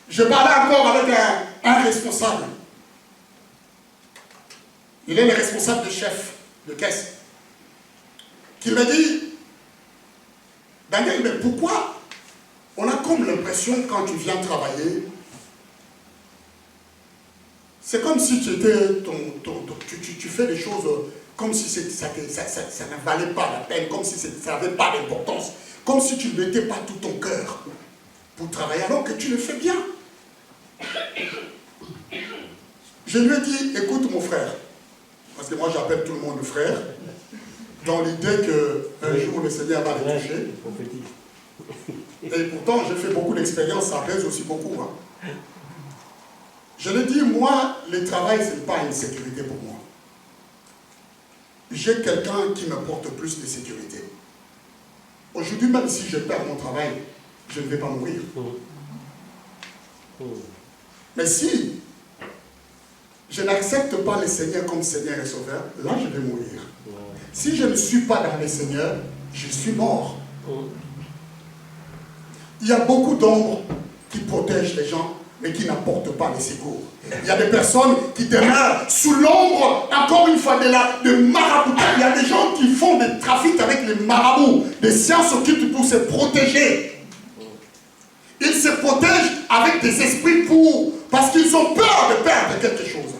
Je parlais encore avec un responsable. Il est le responsable de chef de caisse. Qui me dit, Daniel, mais pourquoi on a comme l'impression quand tu viens travailler, c'est comme si tu étais tu fais des choses comme si ça ne valait pas la peine, comme si ça n'avait pas d'importance, comme si tu ne mettais pas tout ton cœur pour travailler alors que tu le fais bien. Je lui ai dit, écoute mon frère, parce que moi j'appelle tout le monde frère, dans l'idée qu'un jour le Seigneur va le toucher. Et pourtant j'ai fait beaucoup d'expériences, ça pèse aussi beaucoup. Hein. Je lui ai dit, moi, le travail, ce n'est pas une sécurité pour moi. J'ai quelqu'un qui me porte plus de sécurité. Aujourd'hui, même si je perds mon travail, je ne vais pas mourir. Mais si je n'accepte pas le Seigneur comme Seigneur et Sauveur, là, je vais mourir. Si je ne suis pas dans le Seigneur, je suis mort. Il y a beaucoup d'ombres qui protègent les gens, mais qui n'apportent pas les secours. Il y a des personnes qui demeurent sous l'ombre, encore une fois, de maraboutage. Il y a des gens qui font des trafics avec les marabouts, des sciences occultes pour se protéger. Ils se protègent avec des esprits parce qu'ils ont peur de perdre quelque chose.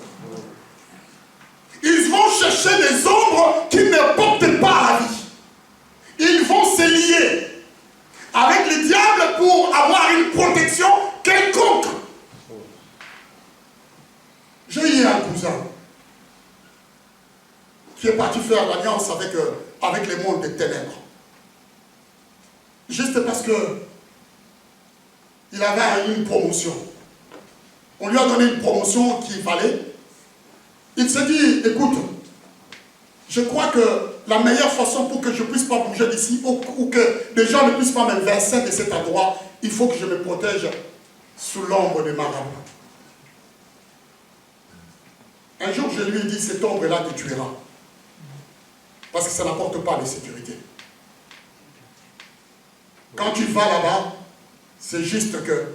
Ils vont chercher des ombres qui ne portent pas à la vie. Ils vont se lier avec le diable pour avoir une protection quelconque. J'ai eu un cousin qui est parti faire l'alliance avec le monde des ténèbres. Juste parce que il avait une promotion. On lui a donné une promotion qu'il fallait. Il s'est dit, écoute, je crois que la meilleure façon pour que je ne puisse pas bouger d'ici ou que les gens ne puissent pas me verser de cet endroit, il faut que je me protège sous l'ombre de marabouts. Un jour, je lui ai dit, cette ombre-là te tuera. Parce que ça n'apporte pas de sécurité. Quand tu vas là-bas, c'est juste que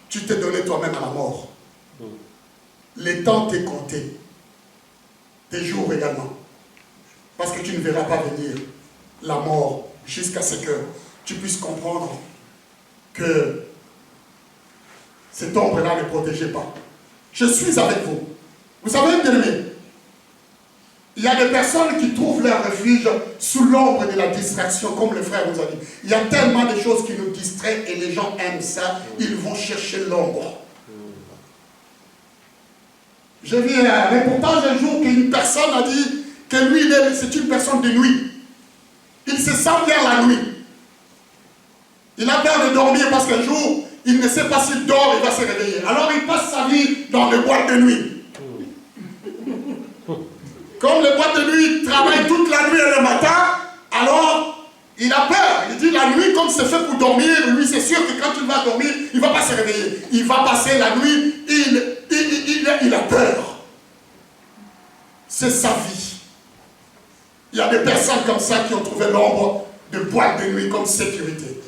tu t'es donné toi-même à la mort. Les temps t'est compté. Tes jours également. Parce que tu ne verras pas venir la mort jusqu'à ce que tu puisses comprendre que cette ombre-là ne protégeait pas. Je suis avec vous. Vous savez, bien aimé, il y a des personnes qui trouvent leur refuge sous l'ombre de la distraction, comme le frère nous a dit. Il y a tellement de choses qui nous distraient et les gens aiment ça, ils vont chercher l'ombre. J'ai vu un reportage un jour qu'une personne a dit que lui, c'est une personne de nuit. Il se sent bien la nuit. Il a peur de dormir parce qu'un jour, il ne sait pas s'il dort, il va se réveiller. Alors il passe sa vie dans les boîtes de nuit. Comme les boîtes de nuit travaillent toute la nuit et le matin, alors il a peur. Il dit la nuit, comme c'est fait pour dormir, lui c'est sûr que quand il va dormir, il ne va pas se réveiller. Il va passer la nuit, il a peur. C'est sa vie. Il y a des personnes comme ça qui ont trouvé l'ombre de boîte de nuit comme sécurité.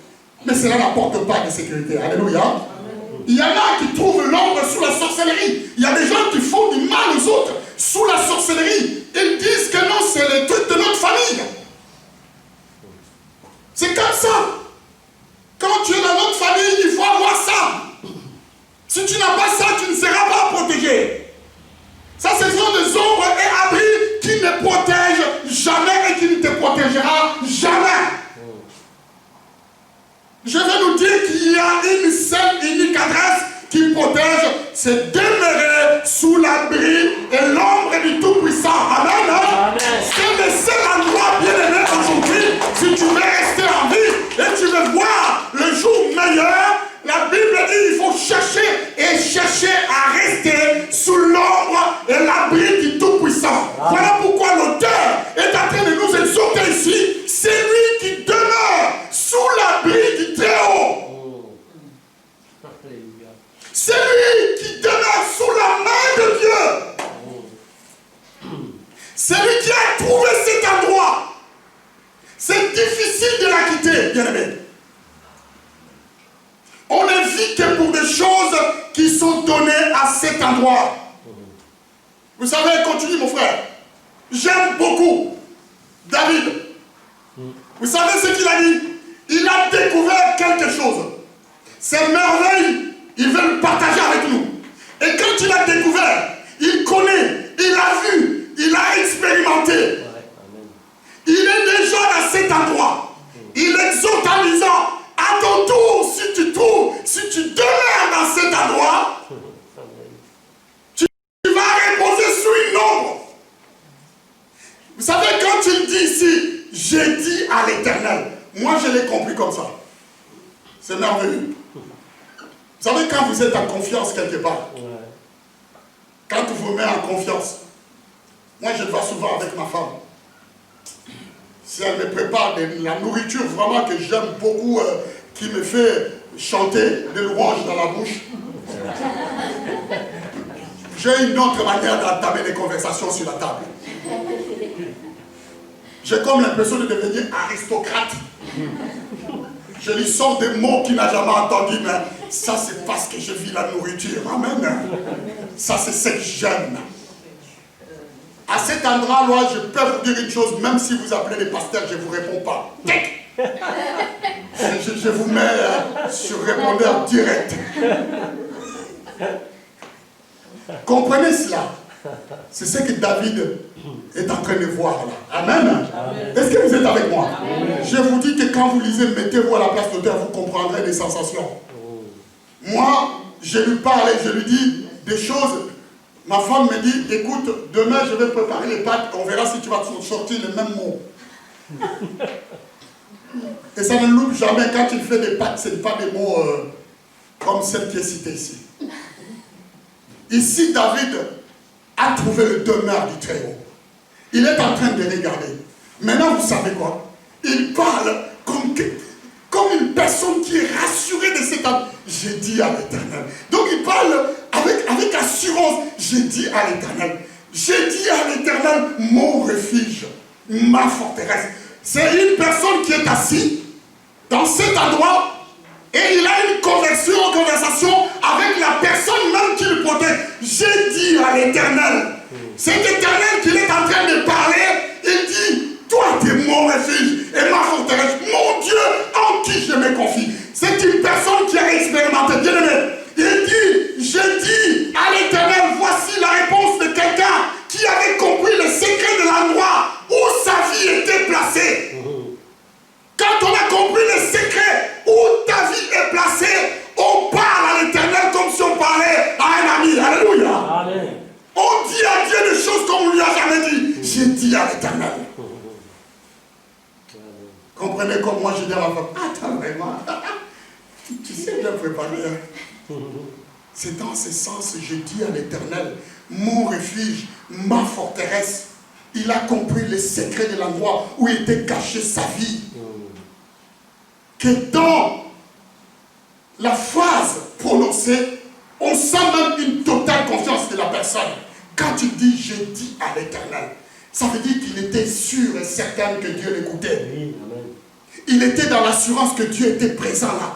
Mais cela n'apporte pas de sécurité. Alléluia. Il y en a qui trouvent l'ombre sous la sorcellerie. Il y a des gens qui font du mal aux autres sous la sorcellerie. Ils disent que non, c'est le truc de notre famille. C'est comme ça. Quand tu es dans notre famille, il faut avoir ça. Si tu n'as pas ça, tu ne seras pas protégé. te protège jamais et qui ne te protégera jamais. Je vais nous dire qu'il y a une seule unique adresse qui protège, c'est demeurer sous l'abri et l'ombre du Tout-Puissant. Amen. Amen. C'est le seul endroit, bien-aimé, aujourd'hui, si tu veux rester en vie et tu veux voir le jour meilleur, la Bible dit qu'il faut chercher à rester sous l'ombre et l'abri du Tout-Puissant. Voilà pourquoi l'auteur est en train de nous exhorter ici. C'est lui qui demeure sous l'abri du Très-Haut. Alléluia. C'est lui qui demeure sous la main de Dieu. C'est lui qui a trouvé cet endroit. C'est difficile de la quitter, bien-aimé. On ne vit que pour des choses qui sont données à cet endroit. Vous savez, continue mon frère. J'aime beaucoup David. Vous savez ce qu'il a dit? Il a découvert quelque chose. Ces merveilles, il veut le partager avec nous. Et quand il a découvert, il connaît, il a vu, il a expérimenté. Il est déjà dans cet endroit. Il exhorte en disant, à ton tour, si tu demeures dans cet endroit, tu vas reposer sous une ombre. Vous savez, quand il dit ici, j'ai dit à l'Éternel, moi je l'ai compris comme ça. C'est merveilleux. Vous savez, quand vous êtes en confiance quelque part, quand vous vous mettez en confiance, moi je le vois souvent avec ma femme. Si elle me prépare de la nourriture vraiment que j'aime beaucoup, qui me fait chanter des louanges dans la bouche, j'ai une autre manière d'entamer les conversations sur la table. J'ai comme l'impression de devenir aristocrate. Je lui sors des mots qu'il n'a jamais entendus, mais ça c'est parce que je vis la nourriture. Amen. Ça c'est ce que j'aime. À cet endroit-là, je peux vous dire une chose, même si vous appelez les pasteurs, je ne vous réponds pas. Je vous mets sur répondeur direct. Comprenez cela. C'est ce que David est en train de voir là. Amen. Est-ce que vous êtes avec moi? Amen. Je vous dis que quand vous lisez, mettez-vous à la place d'auteur, vous comprendrez des sensations. Moi, je lui parle et je lui dis des choses. Ma femme me dit, écoute, demain je vais préparer les pâtes, on verra si tu vas sortir les mêmes mots. Et ça ne loupe jamais, quand il fait des pâtes, ce n'est pas des mots comme celle qui est citée ici. Ici, David a trouvé le demeure du Très-Haut. Il est en train de regarder. Maintenant, vous savez quoi? Il parle comme une personne qui est rassurée de cet homme. J'ai dit à l'Éternel. Donc il parle avec assurance. J'ai dit à l'Éternel. J'ai dit à l'Éternel, mon refuge, ma forteresse. C'est une personne qui est assise dans cet endroit et il a une conversation avec la personne même qui le protège. J'ai dit à l'Éternel. Cet Éternel qu'il est en train de parler, il dit, toi tu es mon refuge et ma forteresse, mon Dieu en qui je me confie. C'est une personne qui a expérimenté. Bien aimé, il dit, je dis à l'Éternel, voici la réponse de quelqu'un qui avait compris le secret de l'endroit où sa vie était placée. Quand on a compris le secret où ta vie est placée, on parle à l'Éternel comme si on parlait à un ami. Alléluia. Amen. On dit à Dieu des choses qu'on ne lui a jamais dit. J'ai dit à l'Éternel. Comprenez comme moi je dis à ma femme, attends vraiment, tu sais bien préparer. Hein? C'est dans ce sens, je dis à l'Éternel, mon refuge, ma forteresse. Il a compris le secret de l'endroit où était cachée sa vie. Que dans la phrase prononcée, on sent même une totale confiance de la personne. Quand il dit, je dis à l'Éternel, ça veut dire qu'il était sûr et certain que Dieu l'écoutait. Il était dans l'assurance que Dieu était présent là.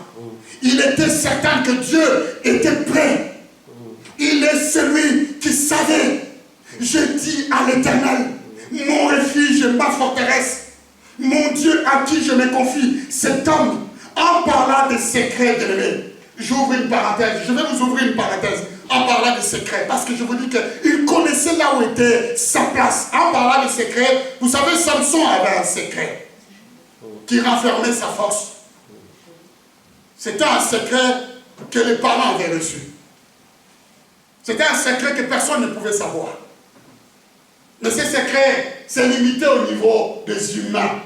Il était certain que Dieu était prêt. Il est celui qui savait. Je dis à l'Éternel, mon refuge et ma forteresse, mon Dieu à qui je me confie. Cet homme, en parlant des secrets de l'aimer, j'ouvre une parenthèse, je vais vous ouvrir une parenthèse en parlant de secret, parce que je vous dis qu'il connaissait là où était sa place. En parlant de secret, vous savez, Samson avait un secret qui renfermait sa force. C'était un secret que les parents avaient reçu. C'était un secret que personne ne pouvait savoir. Mais ce secret s'est limité au niveau des humains.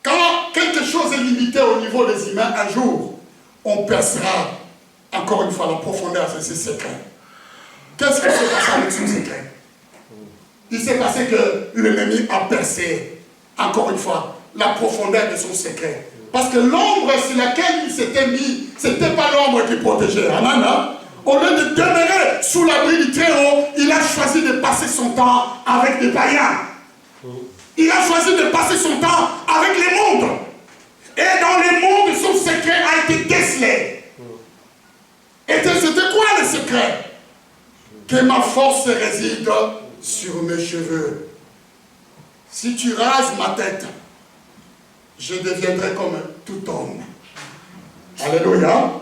Quand quelque chose est limité au niveau des humains, un jour, on percera encore une fois la profondeur de ce secret. Qu'est-ce qui s'est passé avec ce secret? Il s'est passé que l'ennemi a percé, encore une fois, la profondeur de son secret. Parce que l'ombre sur laquelle il s'était mis, ce n'était pas l'ombre qui protégeait. Amen, hein? Au lieu de demeurer sous l'abri du Très-Haut, il a choisi de passer son temps avec des païens. Il a choisi de passer son temps avec les mondes. Et dans les mondes, son secret a été décelé. Et c'était quoi le secret? Que ma force réside sur mes cheveux. Si tu rases ma tête, je deviendrai comme tout homme. Alléluia.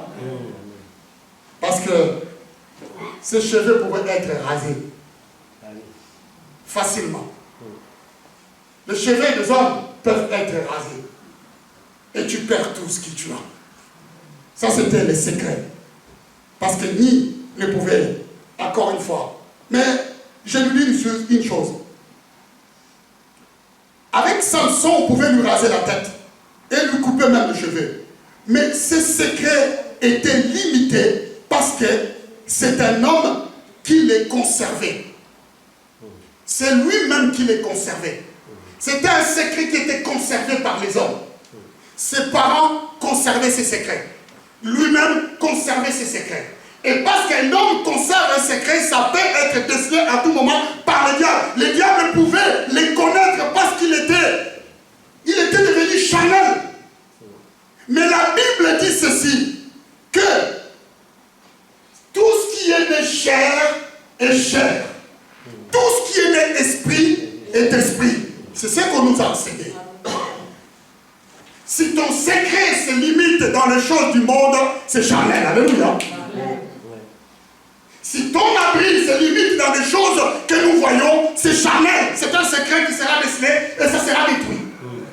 Parce que ces cheveux pouvaient être rasés facilement. Les cheveux des hommes peuvent être rasés. Et tu perds tout ce que tu as. Ça, c'était le secret. Parce que ni ne pouvait, encore une fois. Mais je lui dis une chose. Avec Samson, on pouvait lui raser la tête et lui couper même les cheveux. Mais ce secret était limité parce que c'est un homme qui les conservait. C'est lui-même qui les conservait. C'était un secret qui était conservé par les hommes. Ses parents conservaient ses secrets. Lui-même conservait ses secrets. Et parce qu'un homme conserve un secret, ça peut être décelé à tout moment par le diable. Le diable pouvait les connaître parce qu'il était devenu charnel. Mais la Bible dit ceci, que tout ce qui est de chair est chair. Tout ce qui est d'esprit est esprit. C'est ce qu'on nous a enseigné. Si ton secret se limite dans les choses du monde, c'est charnel. Alléluia. Si ton abri se limite dans des choses que nous voyons, c'est charnel. C'est un secret qui sera décelé et ça sera détruit.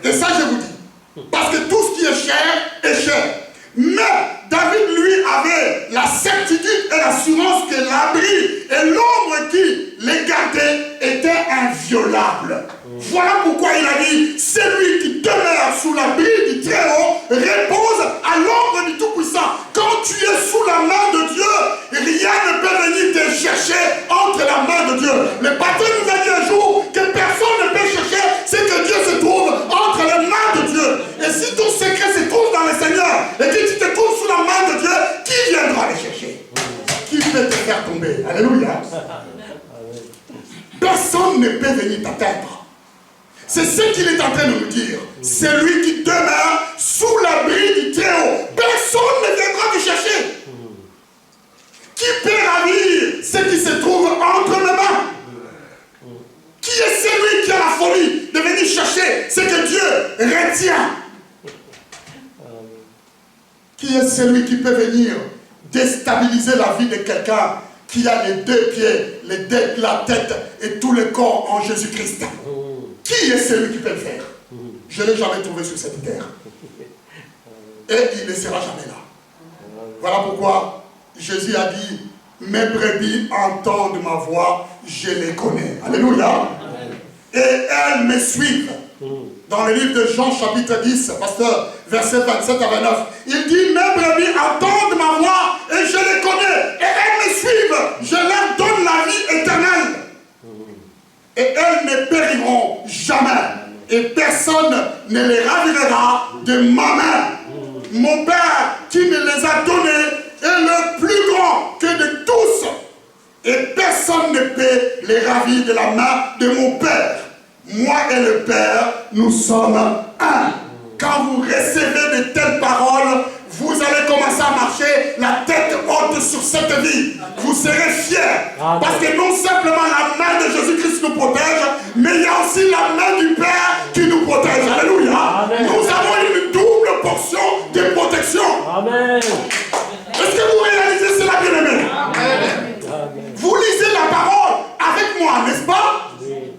Et ça, je vous dis. Parce que tout ce qui est chair est chair. Mais David, lui, avait la certitude et l'assurance que l'abri et l'ombre qui les gardait étaient inviolables. Voilà pourquoi il a dit, celui qui demeure sous l'abri du Très-Haut repose à l'ombre du Tout-Puissant. Quand tu es sous la main de Dieu, rien ne peut venir te chercher entre la main de Dieu. Le patron nous a dit un jour que personne ne peut chercher ce que Dieu se trouve entre les mains de Dieu. Et si ton secret se trouve dans le Seigneur et que tu te trouves sous la main de Dieu, qui viendra le chercher? Qui peut te faire tomber? Alléluia. Personne ne peut venir t'atteindre. C'est ce qu'il est en train de nous dire. Celui qui demeure sous l'abri du Très-Haut. Personne ne viendra te chercher. Qui peut ravir ce qui se trouve entre mes mains? Qui est celui qui a la folie de venir chercher ce que Dieu retient? Qui est celui qui peut venir déstabiliser la vie de quelqu'un qui a les deux pieds, la tête et tout le corps en Jésus-Christ? Qui est celui qui peut le faire? Je ne l'ai jamais trouvé sur cette terre. Et il ne sera jamais là. Voilà pourquoi Jésus a dit, mes brebis entendent ma voix, je les connais. Alléluia. Et elles me suivent. Dans le livre de Jean chapitre 10, pasteur, verset 27 à 29, il dit, mes brebis entendent ma voix et je les connais. Et elles me suivent. Je leur donne la vie éternelle. Et elles ne périront jamais. Et personne ne les ravirera de ma main. Mon Père qui me les a donnés est le plus grand que de tous. Et personne ne peut les ravir de la main de mon Père. Moi et le Père, nous sommes un. Quand vous recevez de telles paroles, vous allez commencer à marcher la tête haute sur cette vie. Vous serez fiers. Parce que non simplement la main de Jésus-Christ nous protège, mais il y a aussi la main du Père qui nous protège. Alléluia. Nous avons une double portion de protection. protection. Amen. Est-ce que vous réalisez cela, bien-aimés? Amen. Vous lisez la parole avec moi, n'est-ce pas? Oui.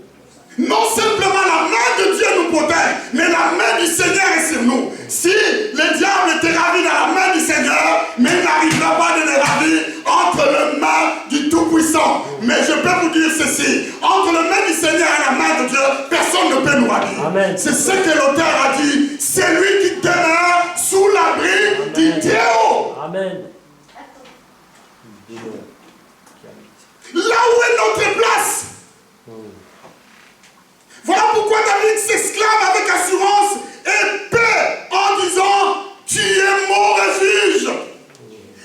Non simplement la main de Dieu nous protège, mais la main du Seigneur est sur nous. Si le diable était ravi dans la main du Seigneur, mais il n'arrivera pas de le ravir entre les mains du Tout-Puissant. Mais je peux vous dire ceci, entre la main du Seigneur et la main de Dieu, personne ne peut nous ravir. Amen. C'est ce que l'auteur a dit, c'est lui qui demeure sous l'abri du Dieu. Amen. Là où est notre place? Voilà pourquoi David s'exclame avec assurance et paix en disant, tu es mon refuge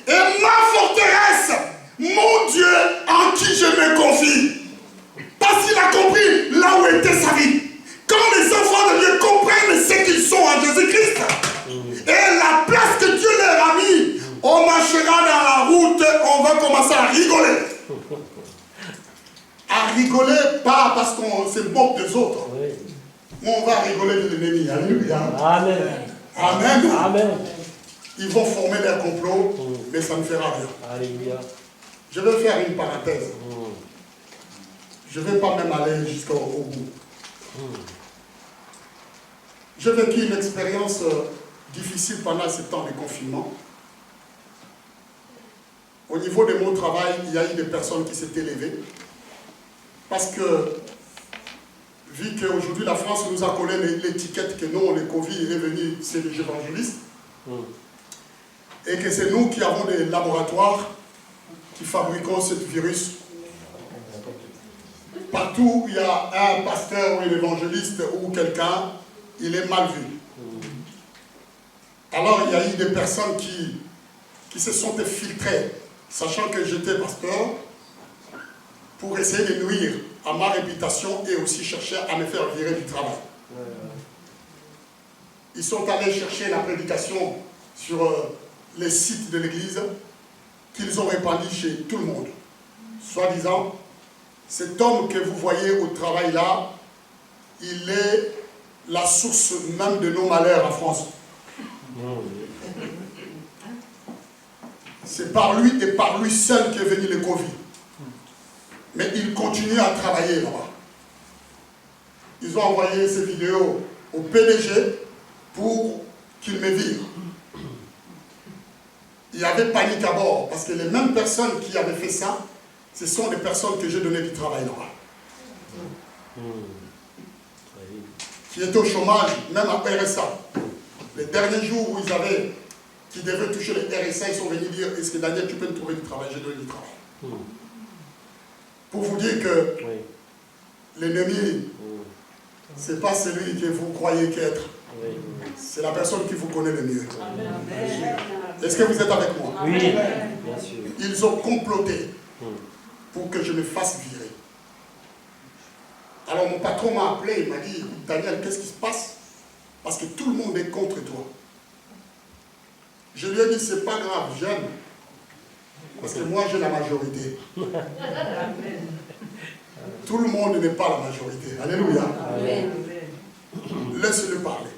et ma forteresse, mon Dieu en qui je me confie. Parce qu'il a compris là où était sa vie. Quand les enfants de Dieu comprennent ce qu'ils sont en Jésus-Christ et la place que Dieu leur a mis, on marchera dans la route, on va commencer à rigoler. À rigoler, pas parce qu'on se moque des autres. Oui. Mais on va rigoler de l'ennemi. Alléluia. Amen. Amen. Amen. Ils vont former leur complot, mais ça ne fera rien. Alléluia. Je vais faire une parenthèse. Je ne vais pas même aller jusqu'au bout. J'ai vécu une expérience difficile pendant ce temps de confinement. Au niveau de mon travail, il y a eu des personnes qui s'étaient levées. Parce que, vu qu'aujourd'hui la France nous a collé l'étiquette que nous, le Covid est venu, c'est les évangélistes, et que c'est nous qui avons des laboratoires qui fabriquons ce virus. Partout où il y a un pasteur ou un évangéliste ou quelqu'un, il est mal vu. Alors il y a eu des personnes qui se sont infiltrées, sachant que j'étais pasteur, pour essayer de nuire à ma réputation et aussi chercher à me faire virer du travail. Ils sont allés chercher la prédication sur les sites de l'église qu'ils ont répandu chez tout le monde. Soi-disant, cet homme que vous voyez au travail là, il est la source même de nos malheurs en France. C'est par lui et par lui seul qu'est venu le Covid. Mais il continue à travailler là-bas. Ils ont envoyé ces vidéos au PDG pour qu'il me vire. Il y avait panique à bord, parce que les mêmes personnes qui avaient fait ça, ce sont des personnes que j'ai donné du travail là-bas. Qui étaient au chômage, même à RSA. Les derniers jours où qui devaient toucher le RSA, ils sont venus dire, est-ce que Daniel, tu peux me trouver du travail? J'ai donné du travail. Pour vous dire que l'ennemi, ce n'est pas celui que vous croyez qu'être. C'est la personne qui vous connaît le mieux. Est-ce que vous êtes avec moi? Oui, bien sûr. Ils ont comploté pour que je me fasse virer. Alors mon patron m'a appelé, il m'a dit, Daniel, qu'est-ce qui se passe? Parce que tout le monde est contre toi. Je lui ai dit, c'est pas grave, j'aime. Parce que moi, j'ai la majorité. Tout le monde n'est pas la majorité. Alléluia. Laisse-le parler.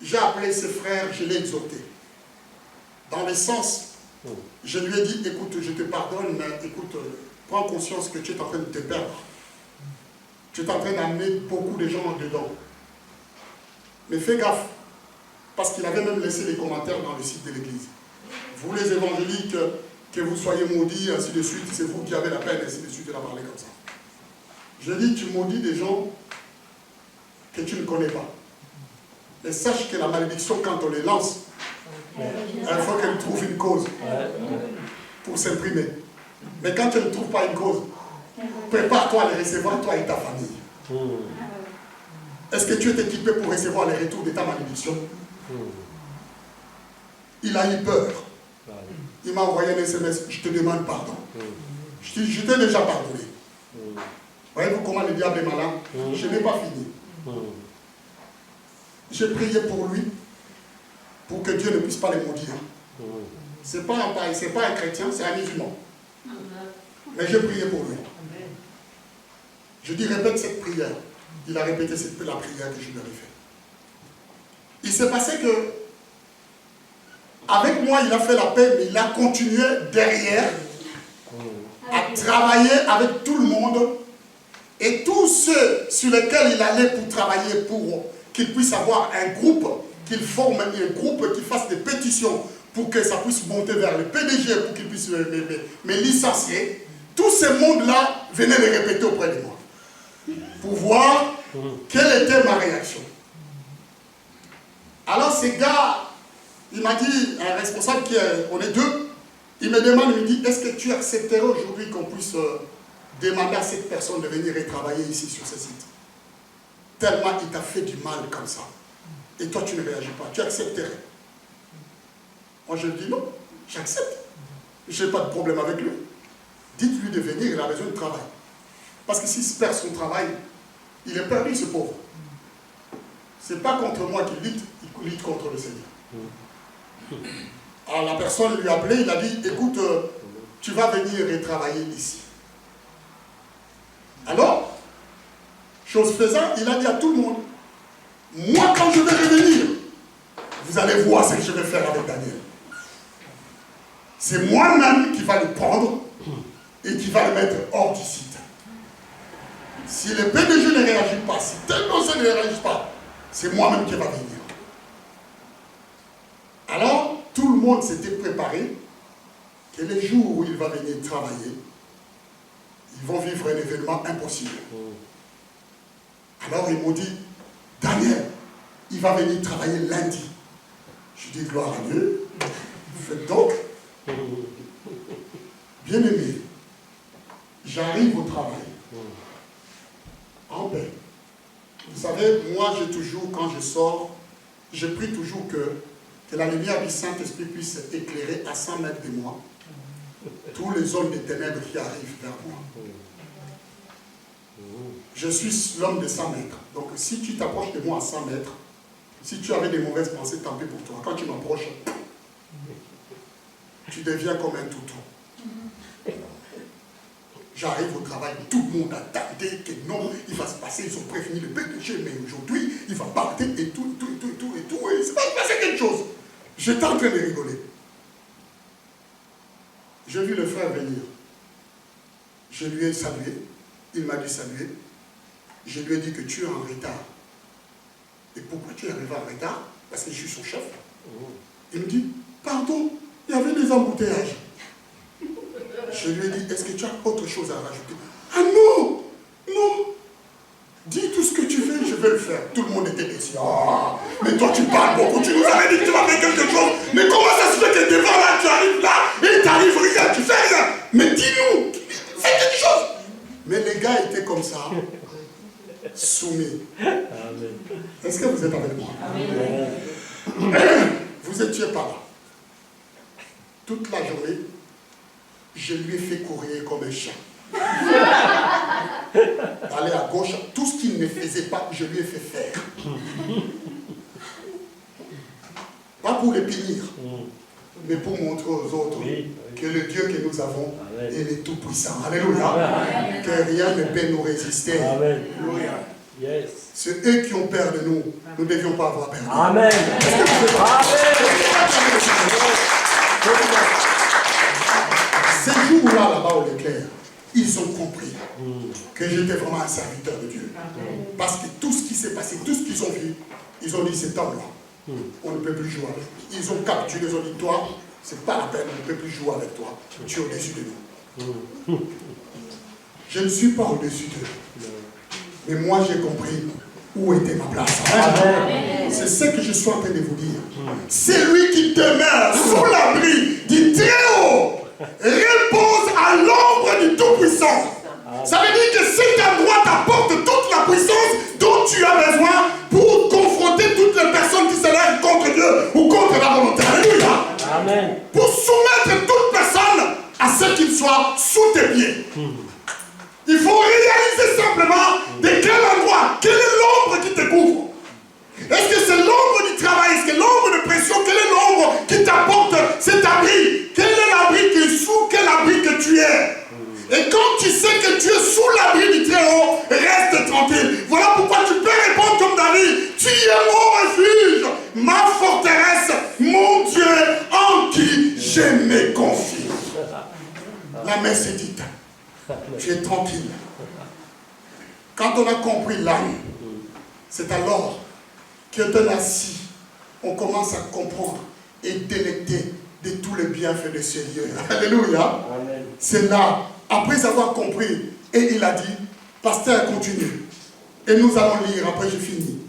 J'ai appelé ses frères, je l'ai exhorté. Dans le sens, je lui ai dit, écoute, je te pardonne, mais écoute, prends conscience que tu es en train de te perdre. Tu es en train d'amener beaucoup de gens dedans. Mais fais gaffe, parce qu'il avait même laissé des commentaires dans le site de l'église. Vous les évangéliques, que vous soyez maudits, ainsi de suite, c'est vous qui avez la peine, ainsi de suite, il a parlé comme ça. Je dis, tu maudis des gens que tu ne connais pas. Et sache que la malédiction, quand on les lance, il faut qu'elle trouve une cause pour s'imprimer. Mais quand tu ne trouves pas une cause, prépare-toi à les recevoir, toi et ta famille. Est-ce que tu es équipé pour recevoir les retours de ta malédiction? Il a eu peur. Il m'a envoyé un SMS, je te demande pardon. Je dis, je t'ai déjà pardonné. Voyez-vous comment le diable est malin? Je n'ai pas fini. J'ai prié pour lui, pour que Dieu ne puisse pas les maudire. Ce n'est pas un chrétien, c'est un musulman. Mais j'ai prié pour lui. Je dis, répète cette prière. Il a répété la prière que je lui avais faite. Il s'est passé que Avec moi, il a fait la paix, mais il a continué derrière à travailler avec tout le monde. Et tous ceux sur lesquels il allait pour travailler, pour qu'il puisse avoir un groupe, qu'il forme un groupe, qu'il fasse des pétitions pour que ça puisse monter vers le PDG, pour qu'il puisse me licencier. Tous ces mondes-là venaient les répéter auprès de moi. Pour voir quelle était ma réaction. Alors ces gars, il m'a dit, un responsable on est deux, il me demande, il me dit, est-ce que tu accepterais aujourd'hui qu'on puisse demander à cette personne de venir et travailler ici sur ce site? Tellement il t'a fait du mal comme ça. Et toi tu ne réagis pas, tu accepterais? Moi je lui dis non, j'accepte. Je n'ai pas de problème avec lui. Dites-lui de venir, il a besoin de travail. Parce que s'il perd son travail, il est perdu ce pauvre. Ce n'est pas contre moi qu'il lutte, il lutte contre le Seigneur. Alors la personne lui a appelé, il a dit, écoute, tu vas venir et travailler ici. Alors, chose faisant, il a dit à tout le monde, moi quand je vais revenir, vous allez voir ce que je vais faire avec Daniel. C'est moi-même qui va le prendre et qui va le mettre hors du site. Si le PDG ne réagit pas, si tel personne ne réagit pas, c'est moi-même qui va venir. Alors, tout le monde s'était préparé que les jours où il va venir travailler, ils vont vivre un événement impossible. Alors ils m'ont dit, Daniel, il va venir travailler lundi. Je dis, gloire à Dieu. Faites donc. Bien aimé, j'arrive au travail. En paix. Vous savez, moi j'ai toujours, quand je sors, je prie toujours que la lumière du Saint-Esprit puisse éclairer à 100 mètres de moi tous les hommes des ténèbres qui arrivent vers moi. Je suis l'homme de 100 mètres. Donc si tu t'approches de moi à 100 mètres, si tu avais des mauvaises pensées, tant pis pour toi. Quand tu m'approches, tu deviens comme un toutou. J'arrive au travail, tout le monde attendait que non, il va se passer, ils ont prévenu le PDG, mais aujourd'hui, il va partir et tout, et il va se passer quelque chose. J'étais en train de rigoler. J'ai vu le frère venir. Je lui ai salué. Il m'a dit saluer. Je lui ai dit que tu es en retard. Et pourquoi tu es arrivé en retard? Parce que je suis son chef. Il me dit, pardon, il y avait des embouteillages. Je lui ai dit, est-ce que tu as autre chose à rajouter? Ah non, non. Dis tout ce que tu veux, je vais le faire. Tout le monde était déçu. Oh, mais toi tu parles beaucoup, tu nous avais dit que tu vas faire quelque chose. Mais comment ça se fait que devant là, tu arrives là, et tu n'arrives rien, tu fais rien. Mais dis-nous, fais quelque chose. Mais les gars étaient comme ça, soumis. Est-ce que vous êtes avec moi? Vous étiez pas là. Toute la journée, je lui ai fait courir comme un chat. Aller à gauche, tout ce qu'il ne faisait pas, je lui ai fait faire. Pas pour les punir, mais pour montrer aux autres que le Dieu que nous avons, il est tout puissant. Alléluia. Que rien ne peut nous résister. Alléluia. Yes. C'est eux qui ont peur de nous. Nous ne devions pas avoir peur. Amen. Ces jours-là, là-bas au Leclerc, ils ont compris que j'étais vraiment un serviteur de Dieu. Parce que tout ce qui s'est passé, tout ce qu'ils ont vu, ils ont dit cet homme-là, on ne peut plus jouer avec lui. Ils ont capturé, ils ont dit, toi, c'est pas la peine, on ne peut plus jouer avec toi. Tu es au-dessus de nous. Je ne suis pas au-dessus d'eux. Mais moi, j'ai compris où était ma place. C'est ce que je suis en train de vous dire. C'est lui qui demeure sous l'abri du Très-Haut, repose à l'ombre du Tout-Puissant. Ça veut dire que cet endroit t'apporte toute la puissance dont tu as besoin pour confronter toutes les personnes qui se lèvent contre Dieu ou contre la volonté. Alléluia. Amen. Pour soumettre toute personne à ce qu'il soit sous tes pieds. Il faut réaliser simplement de quel endroit, quelle est l'ombre qui te couvre. Est-ce que c'est l'ombre du travail? Est-ce que l'ombre de pression? Quelle est l'ombre qui t'apporte cet abri? Quel est l'abri qui est sous quel abri que tu es? Et quand tu sais que tu es sous l'abri du Très-Haut, reste tranquille. Voilà pourquoi tu peux répondre comme David. Tu es mon refuge, ma forteresse, mon Dieu, fils. La messe est dite. Tu es tranquille. Quand on a compris l'âme, c'est alors qu'étant assis, on commence à comprendre et délecter de tous les bienfaits de ce Dieu. Alléluia. C'est là, après avoir compris, et il a dit, pasteur, continue. Et nous allons lire, après je finis.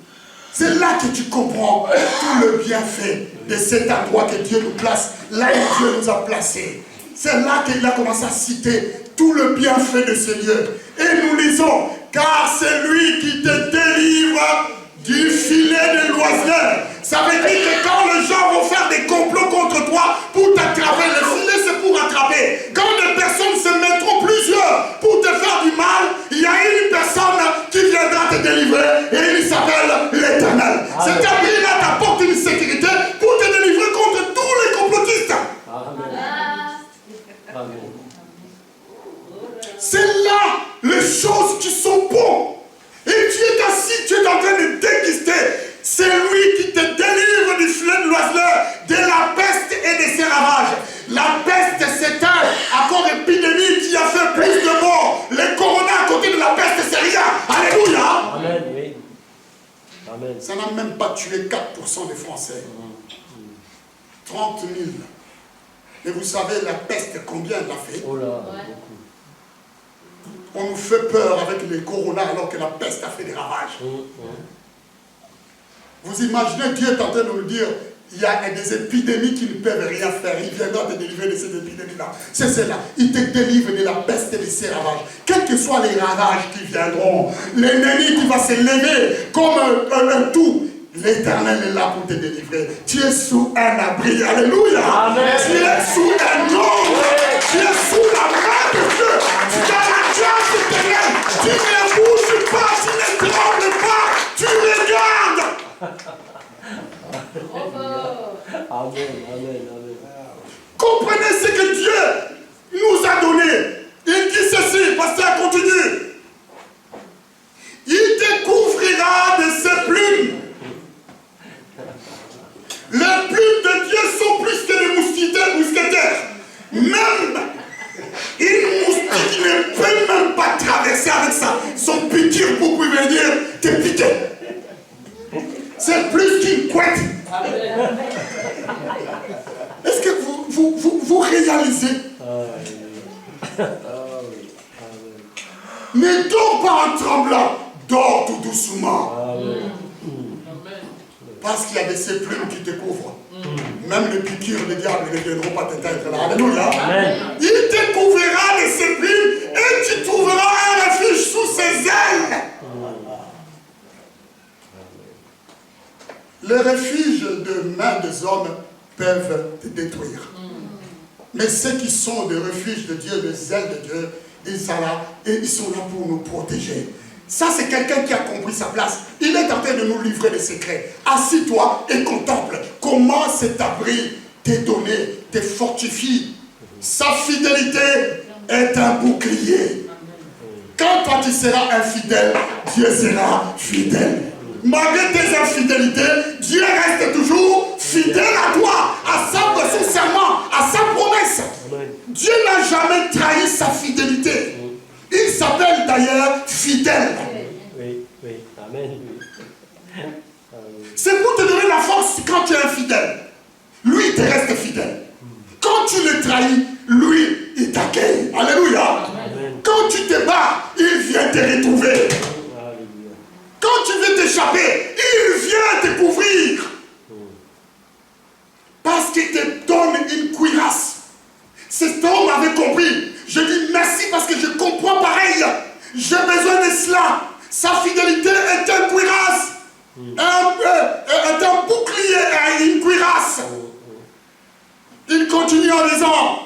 C'est là que tu comprends tout le bienfait de cet endroit que Dieu nous place, là où Dieu nous a placés. C'est là qu'il a commencé à citer tout le bienfait de ce Dieu. Et nous lisons, car c'est lui qui te délivre du filet de l'oiseleur. Ça veut dire que quand les gens vont faire des complots contre toi pour t'attraper, le filet c'est pour attraper. Quand des personnes se mettront plusieurs pour te faire du mal, il y a une personne qui viendra te délivrer et il s'appelle l'Éternel. Cet abri-là t'apporte une sécurité pour te délivrer contre tous les complotistes. C'est là les choses qui sont bonnes. Et tu es assis, tu es en train de déguster. C'est lui qui te délivre du filet de l'oiseleur, de la peste et de ses ravages. La peste, c'est un accord épidémique qui a fait plus de morts. Le corona à côté de la peste, c'est rien. Alléluia. Amen, oui. Amen. Ça n'a même pas tué 4% des Français. 30 000. Et vous savez, la peste, combien elle a fait? Oh là, On nous fait peur avec les corona alors que la peste a fait des ravages. Vous imaginez, Dieu est en train de nous dire, il y a des épidémies qui ne peuvent rien faire. Il viendra te délivrer de ces épidémies-là. C'est cela. Il te délivre de la peste et de ses ravages. Quels que soient les ravages qui viendront, l'ennemi qui va se lever comme un tout, l'Éternel est là pour te délivrer. Tu es sous un abri. Alléluia. Amen. Tu es sous un ombre. Tu es sous la main de Dieu. Tu as la grâce éternelle. Tu ne bouges pas, tu ne trembles pas. Tu regardes. Amen, amen, amen. Comprenez ce que Dieu nous a donné. Il dit ceci, pasteur, continue. Il te couvrira de ses plumes. Les plumes de Dieu sont plus que des mousquetaires. Même une moustique ne peut même pas traverser avec son piqûre pour venir te piquer. C'est plus qu'une couette. Est-ce que vous réalisez? Ne dors pas en tremblant, dors tout doucement. Parce qu'il y a de ces plumes qui te couvrent. Même les piqûres des diables ne viendront pas t'atteindre là. Alléluia. Il te couvrira de ses plumes et tu trouveras un refuge sous ses ailes. Les refuges de mains des hommes peuvent te détruire. Mais ceux qui sont des refuges de Dieu, des ailes de Dieu, ils sont là pour nous protéger. Ça, c'est quelqu'un qui a compris sa place. Il est en train de nous livrer des secrets. Assis-toi et contemple comment cet abri t'est donné, te fortifie. Sa fidélité est un bouclier. Quand toi tu seras infidèle, Dieu sera fidèle. Malgré tes infidélités, Dieu reste toujours fidèle à toi, à son serment, à sa promesse. Dieu n'a jamais trahi sa fidélité. Il s'appelle d'ailleurs fidèle. Oui, oui, amen. C'est pour te donner la force quand tu es infidèle. Lui, il te reste fidèle. Quand tu le trahis, lui, il t'accueille. Alléluia. Amen. Quand tu te bats, il vient te retrouver. Quand tu veux t'échapper, il vient te couvrir. Parce qu'il te donne une cuirasse. Cet homme avait compris. Je dis merci parce que je comprends pareil. J'ai besoin de cela. Sa fidélité est un cuirasse. Un bouclier et une cuirasse. Il continue en disant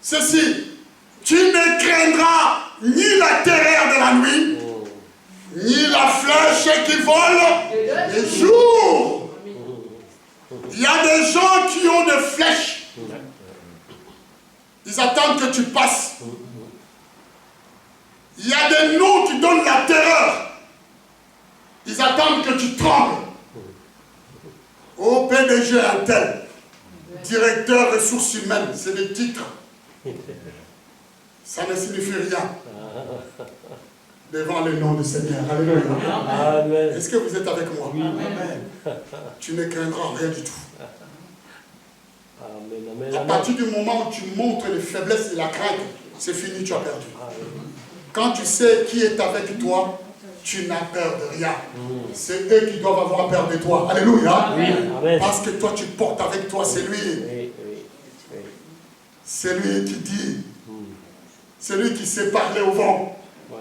ceci. Tu ne craindras ni la terreur de la nuit, ni la flèche qui vole le jour. Il y a des gens qui ont des flèches. Ils attendent que tu passes. Il y a des noms qui donnent la terreur. Ils attendent que tu trembles. Au PDG un tel. directeur ressources humaines, c'est des titres. Ça ne signifie rien devant le nom du Seigneur. Alléluia. Amen. Est-ce que vous êtes avec moi? Amen. Tu ne craindras rien du tout. Amen. Amen. À Amen. partir du moment où tu montres les faiblesses et la crainte, c'est fini, tu as perdu. Quand tu sais qui est avec toi, tu n'as peur de rien. C'est eux qui doivent avoir peur de toi. Alléluia. Oui. Amen. Parce que toi, tu portes avec toi, c'est lui. Oui, oui, oui. C'est lui qui dit. C'est lui qui sait parler au vent. Ouais.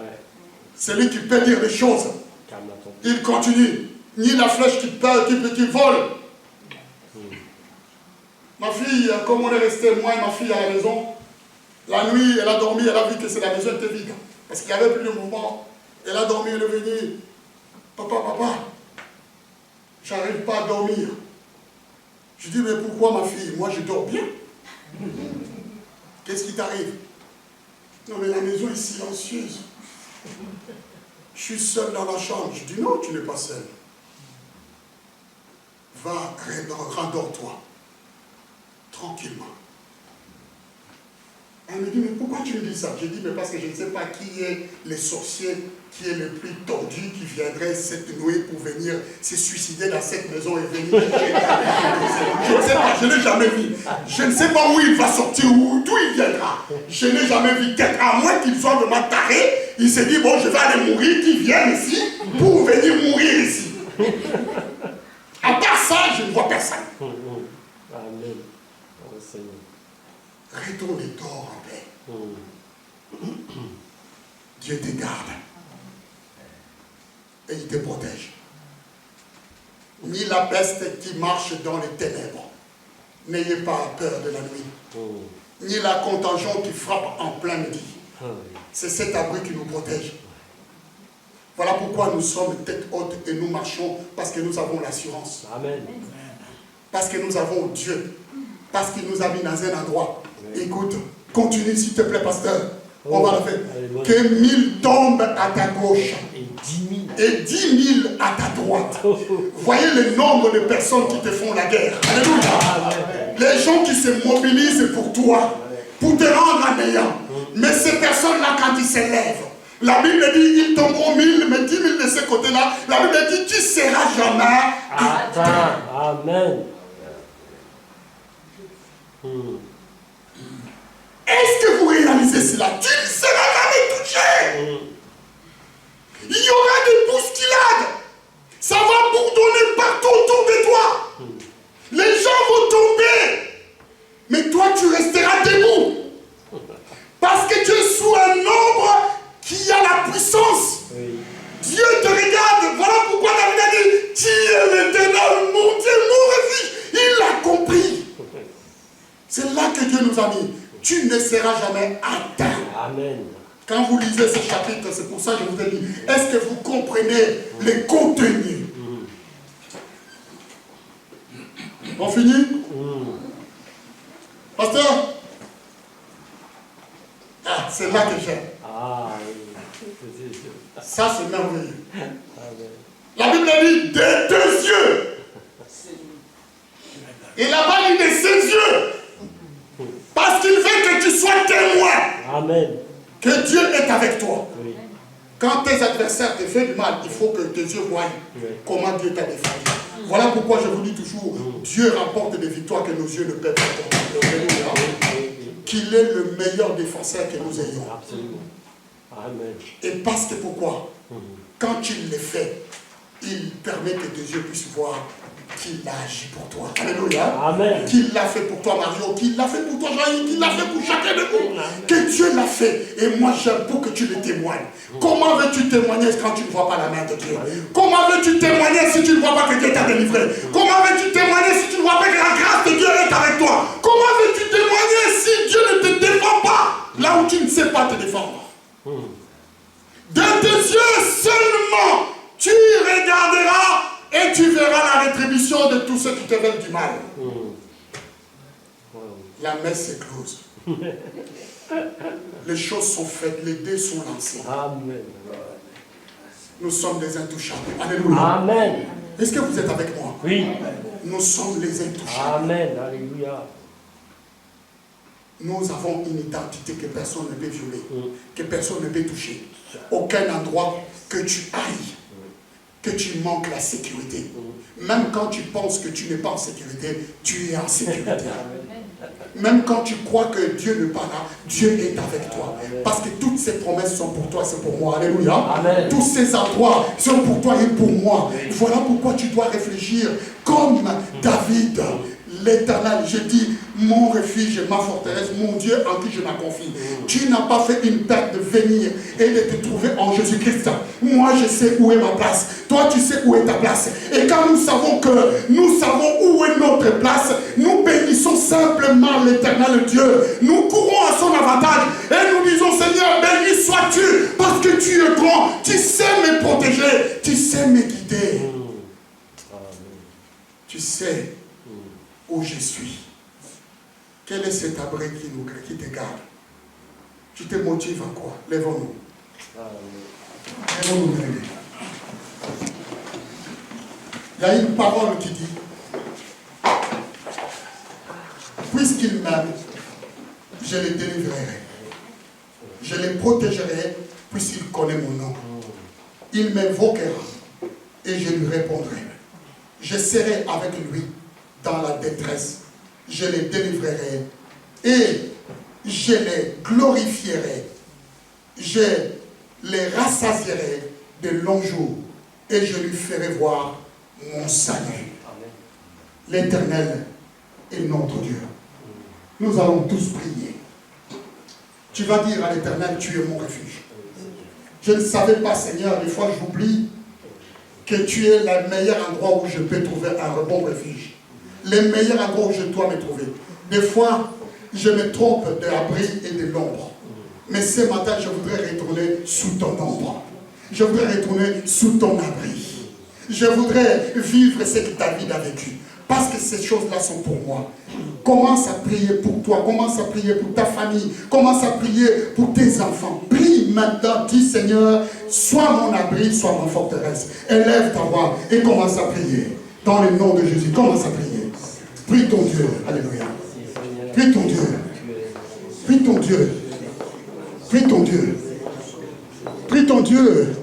C'est lui qui peut dire les choses. Calme-toi. Il continue. Ni la flèche qui vole. Ma fille, comme on est resté, moi et ma fille à la maison, la nuit, elle a dormi, elle a vu que la maison était vide. Parce qu'il n'y avait plus de mouvement. Elle a dormi, elle est venue. Papa, j'arrive pas à dormir. Je dis, mais pourquoi ma fille? Moi, je dors bien. Qu'est-ce qui t'arrive? Non, mais la maison est silencieuse. Je suis seul dans la chambre. Je dis, non, tu n'es pas seul. Va, rendors-toi. Tranquillement. Elle me dit, mais pourquoi tu me dis ça? J'ai dit, mais parce que je ne sais pas qui est le sorcier qui est le plus tordu, qui viendrait cette nuit pour venir se suicider dans cette maison et venir. Je ne sais pas, je ne l'ai jamais vu. Je ne sais pas où il va sortir, d'où il viendra. Je n'ai jamais vu quelqu'un, à moins qu'il soit vraiment taré, il s'est dit, bon, je vais aller mourir, qu'il vienne ici pour venir mourir ici. À part ça, je ne vois personne. Amen. Oh, Seigneur. Retourne et dors en paix. Dieu te garde. Et il te protège. Ni la peste qui marche dans les ténèbres. N'ayez pas peur de la nuit. Ni la contagion qui frappe en plein midi. C'est cet abri qui nous protège. Voilà pourquoi nous sommes tête haute et nous marchons, parce que nous avons l'assurance. Amen. Parce que nous avons Dieu. Parce qu'il nous a mis dans un endroit. Écoute, continue s'il te plaît, pasteur. On va le faire. Que 1000 tombent à ta gauche. Et 10 000 à ta droite. Voyez le nombre de personnes qui te font la guerre. Alléluia. Les gens qui se mobilisent pour toi, pour te rendre en néant. Mais ces personnes-là, quand ils se lèvent, la Bible dit, ils tomberont 1000, mais 10 000 de ce côté-là. La Bible dit, tu ne seras jamais atteint. Amen. Est-ce que vous réalisez cela? Tu ne seras jamais touché. Il y aura des bousculades. Ça va bourdonner partout autour de toi. Les gens vont tomber. Mais toi, tu resteras debout. Parce que tu es sous un ombre qui a la puissance. Oui. Dieu te regarde. Voilà pourquoi David a dit, tu es l'Éternel, mon Dieu, mon refuge. Il l'a compris. C'est là que Dieu nous a mis. Tu ne seras jamais atteint. Amen. Quand vous lisez ce chapitre, c'est pour ça que je vous ai dit, est-ce que vous comprenez les contenus? On finit? Pasteur? Ah, c'est là que j'aime. Ah, oui. Ça, c'est merveilleux. Amen. La Bible dit de tes yeux. Et là-bas, il dit de ses yeux. Parce qu'il veut que tu sois témoin. Amen. Que Dieu est avec toi. Oui. Quand tes adversaires te font du mal, il faut que tes yeux voient comment Dieu t'a défendu. Voilà pourquoi je vous dis toujours, Dieu remporte des victoires que nos yeux ne peuvent pas comprendre. Qu'il est le meilleur défenseur que nous ayons. Absolument. Amen. Et parce que pourquoi? Quand il le fait, il permet que tes yeux puissent voir qu'il a agi pour toi. Alléluia. Amen. Qu'il l'a fait pour toi, Mario. Qu'il l'a fait pour toi, Jean-Yves. Qu'il l'a fait pour chacun de nous. Que Dieu l'a fait. Et moi, j'aime pour que tu le témoignes. Comment veux-tu témoigner quand tu ne vois pas la main de Dieu? Comment veux-tu témoigner si tu ne vois pas que Dieu t'a délivré? Comment veux-tu témoigner si tu ne vois pas que la grâce de Dieu est avec toi? Comment veux-tu témoigner si Dieu ne te défend pas là où tu ne sais pas te défendre? De tes yeux seulement, tu regarderas et tu verras la rétribution de tous ceux qui te veulent du mal. La messe est close. Les choses sont faites, les dés sont lancés. Amen. Nous sommes des intouchables. Alléluia. Amen. Est-ce que vous êtes avec moi? Oui. Nous sommes les intouchables. Amen. Alléluia. nous avons une identité que personne ne peut violer, que personne ne peut toucher. Aucun endroit que tu ailles, que tu manques la sécurité. Même quand tu penses que tu n'es pas en sécurité, tu es en sécurité. Même quand tu crois que Dieu n'est pas là, Dieu est avec toi. Parce que toutes ces promesses sont pour toi, c'est pour moi. Alléluia. Amen. Tous ces endroits sont pour toi et pour moi. Voilà pourquoi tu dois réfléchir comme David. L'Éternel, je dis, mon refuge, ma forteresse, mon Dieu en qui je me confie. Tu n'as pas fait une perte de venir et de te trouver en Jésus-Christ. Moi, je sais où est ma place. Toi, tu sais où est ta place. Et quand nous savons où est notre place, nous bénissons simplement l'Éternel Dieu. Nous courons à son avantage et nous disons, Seigneur, béni sois-tu parce que tu es grand. Tu sais me protéger. Tu sais me guider. Tu sais où je suis. Quel est cet abri qui te garde? Tu te motives à quoi? Lèvons-nous. Lèvons-nous. Il y a une parole qui dit, puisqu'il m'aime, je le délivrerai. Je le protégerai, puisqu'il connaît mon nom. Il m'invoquera et je lui répondrai. Je serai avec lui dans la détresse, je les délivrerai et je les glorifierai. Je les rassasierai de longs jours et je lui ferai voir mon salut. L'Éternel est notre Dieu. Nous allons tous prier. Tu vas dire à l'Éternel, tu es mon refuge. Je ne savais pas, Seigneur, des fois j'oublie que tu es le meilleur endroit où je peux trouver un bon refuge. Le meilleur endroit où je dois me trouver. Des fois, je me trompe de l'abri et de l'ombre. Mais ce matin, je voudrais retourner sous ton ombre. Je voudrais retourner sous ton abri. Je voudrais vivre ce que David a vécu. Parce que ces choses-là sont pour moi. Commence à prier pour toi. Commence à prier pour ta famille. Commence à prier pour tes enfants. Prie maintenant. Dis, Seigneur, sois mon abri, sois ma forteresse. Élève ta voix et commence à prier. Dans le nom de Jésus, commence à prier. Prie ton Dieu. Alléluia. Prie ton Dieu. Prie ton Dieu. Prie ton Dieu. Prie ton Dieu.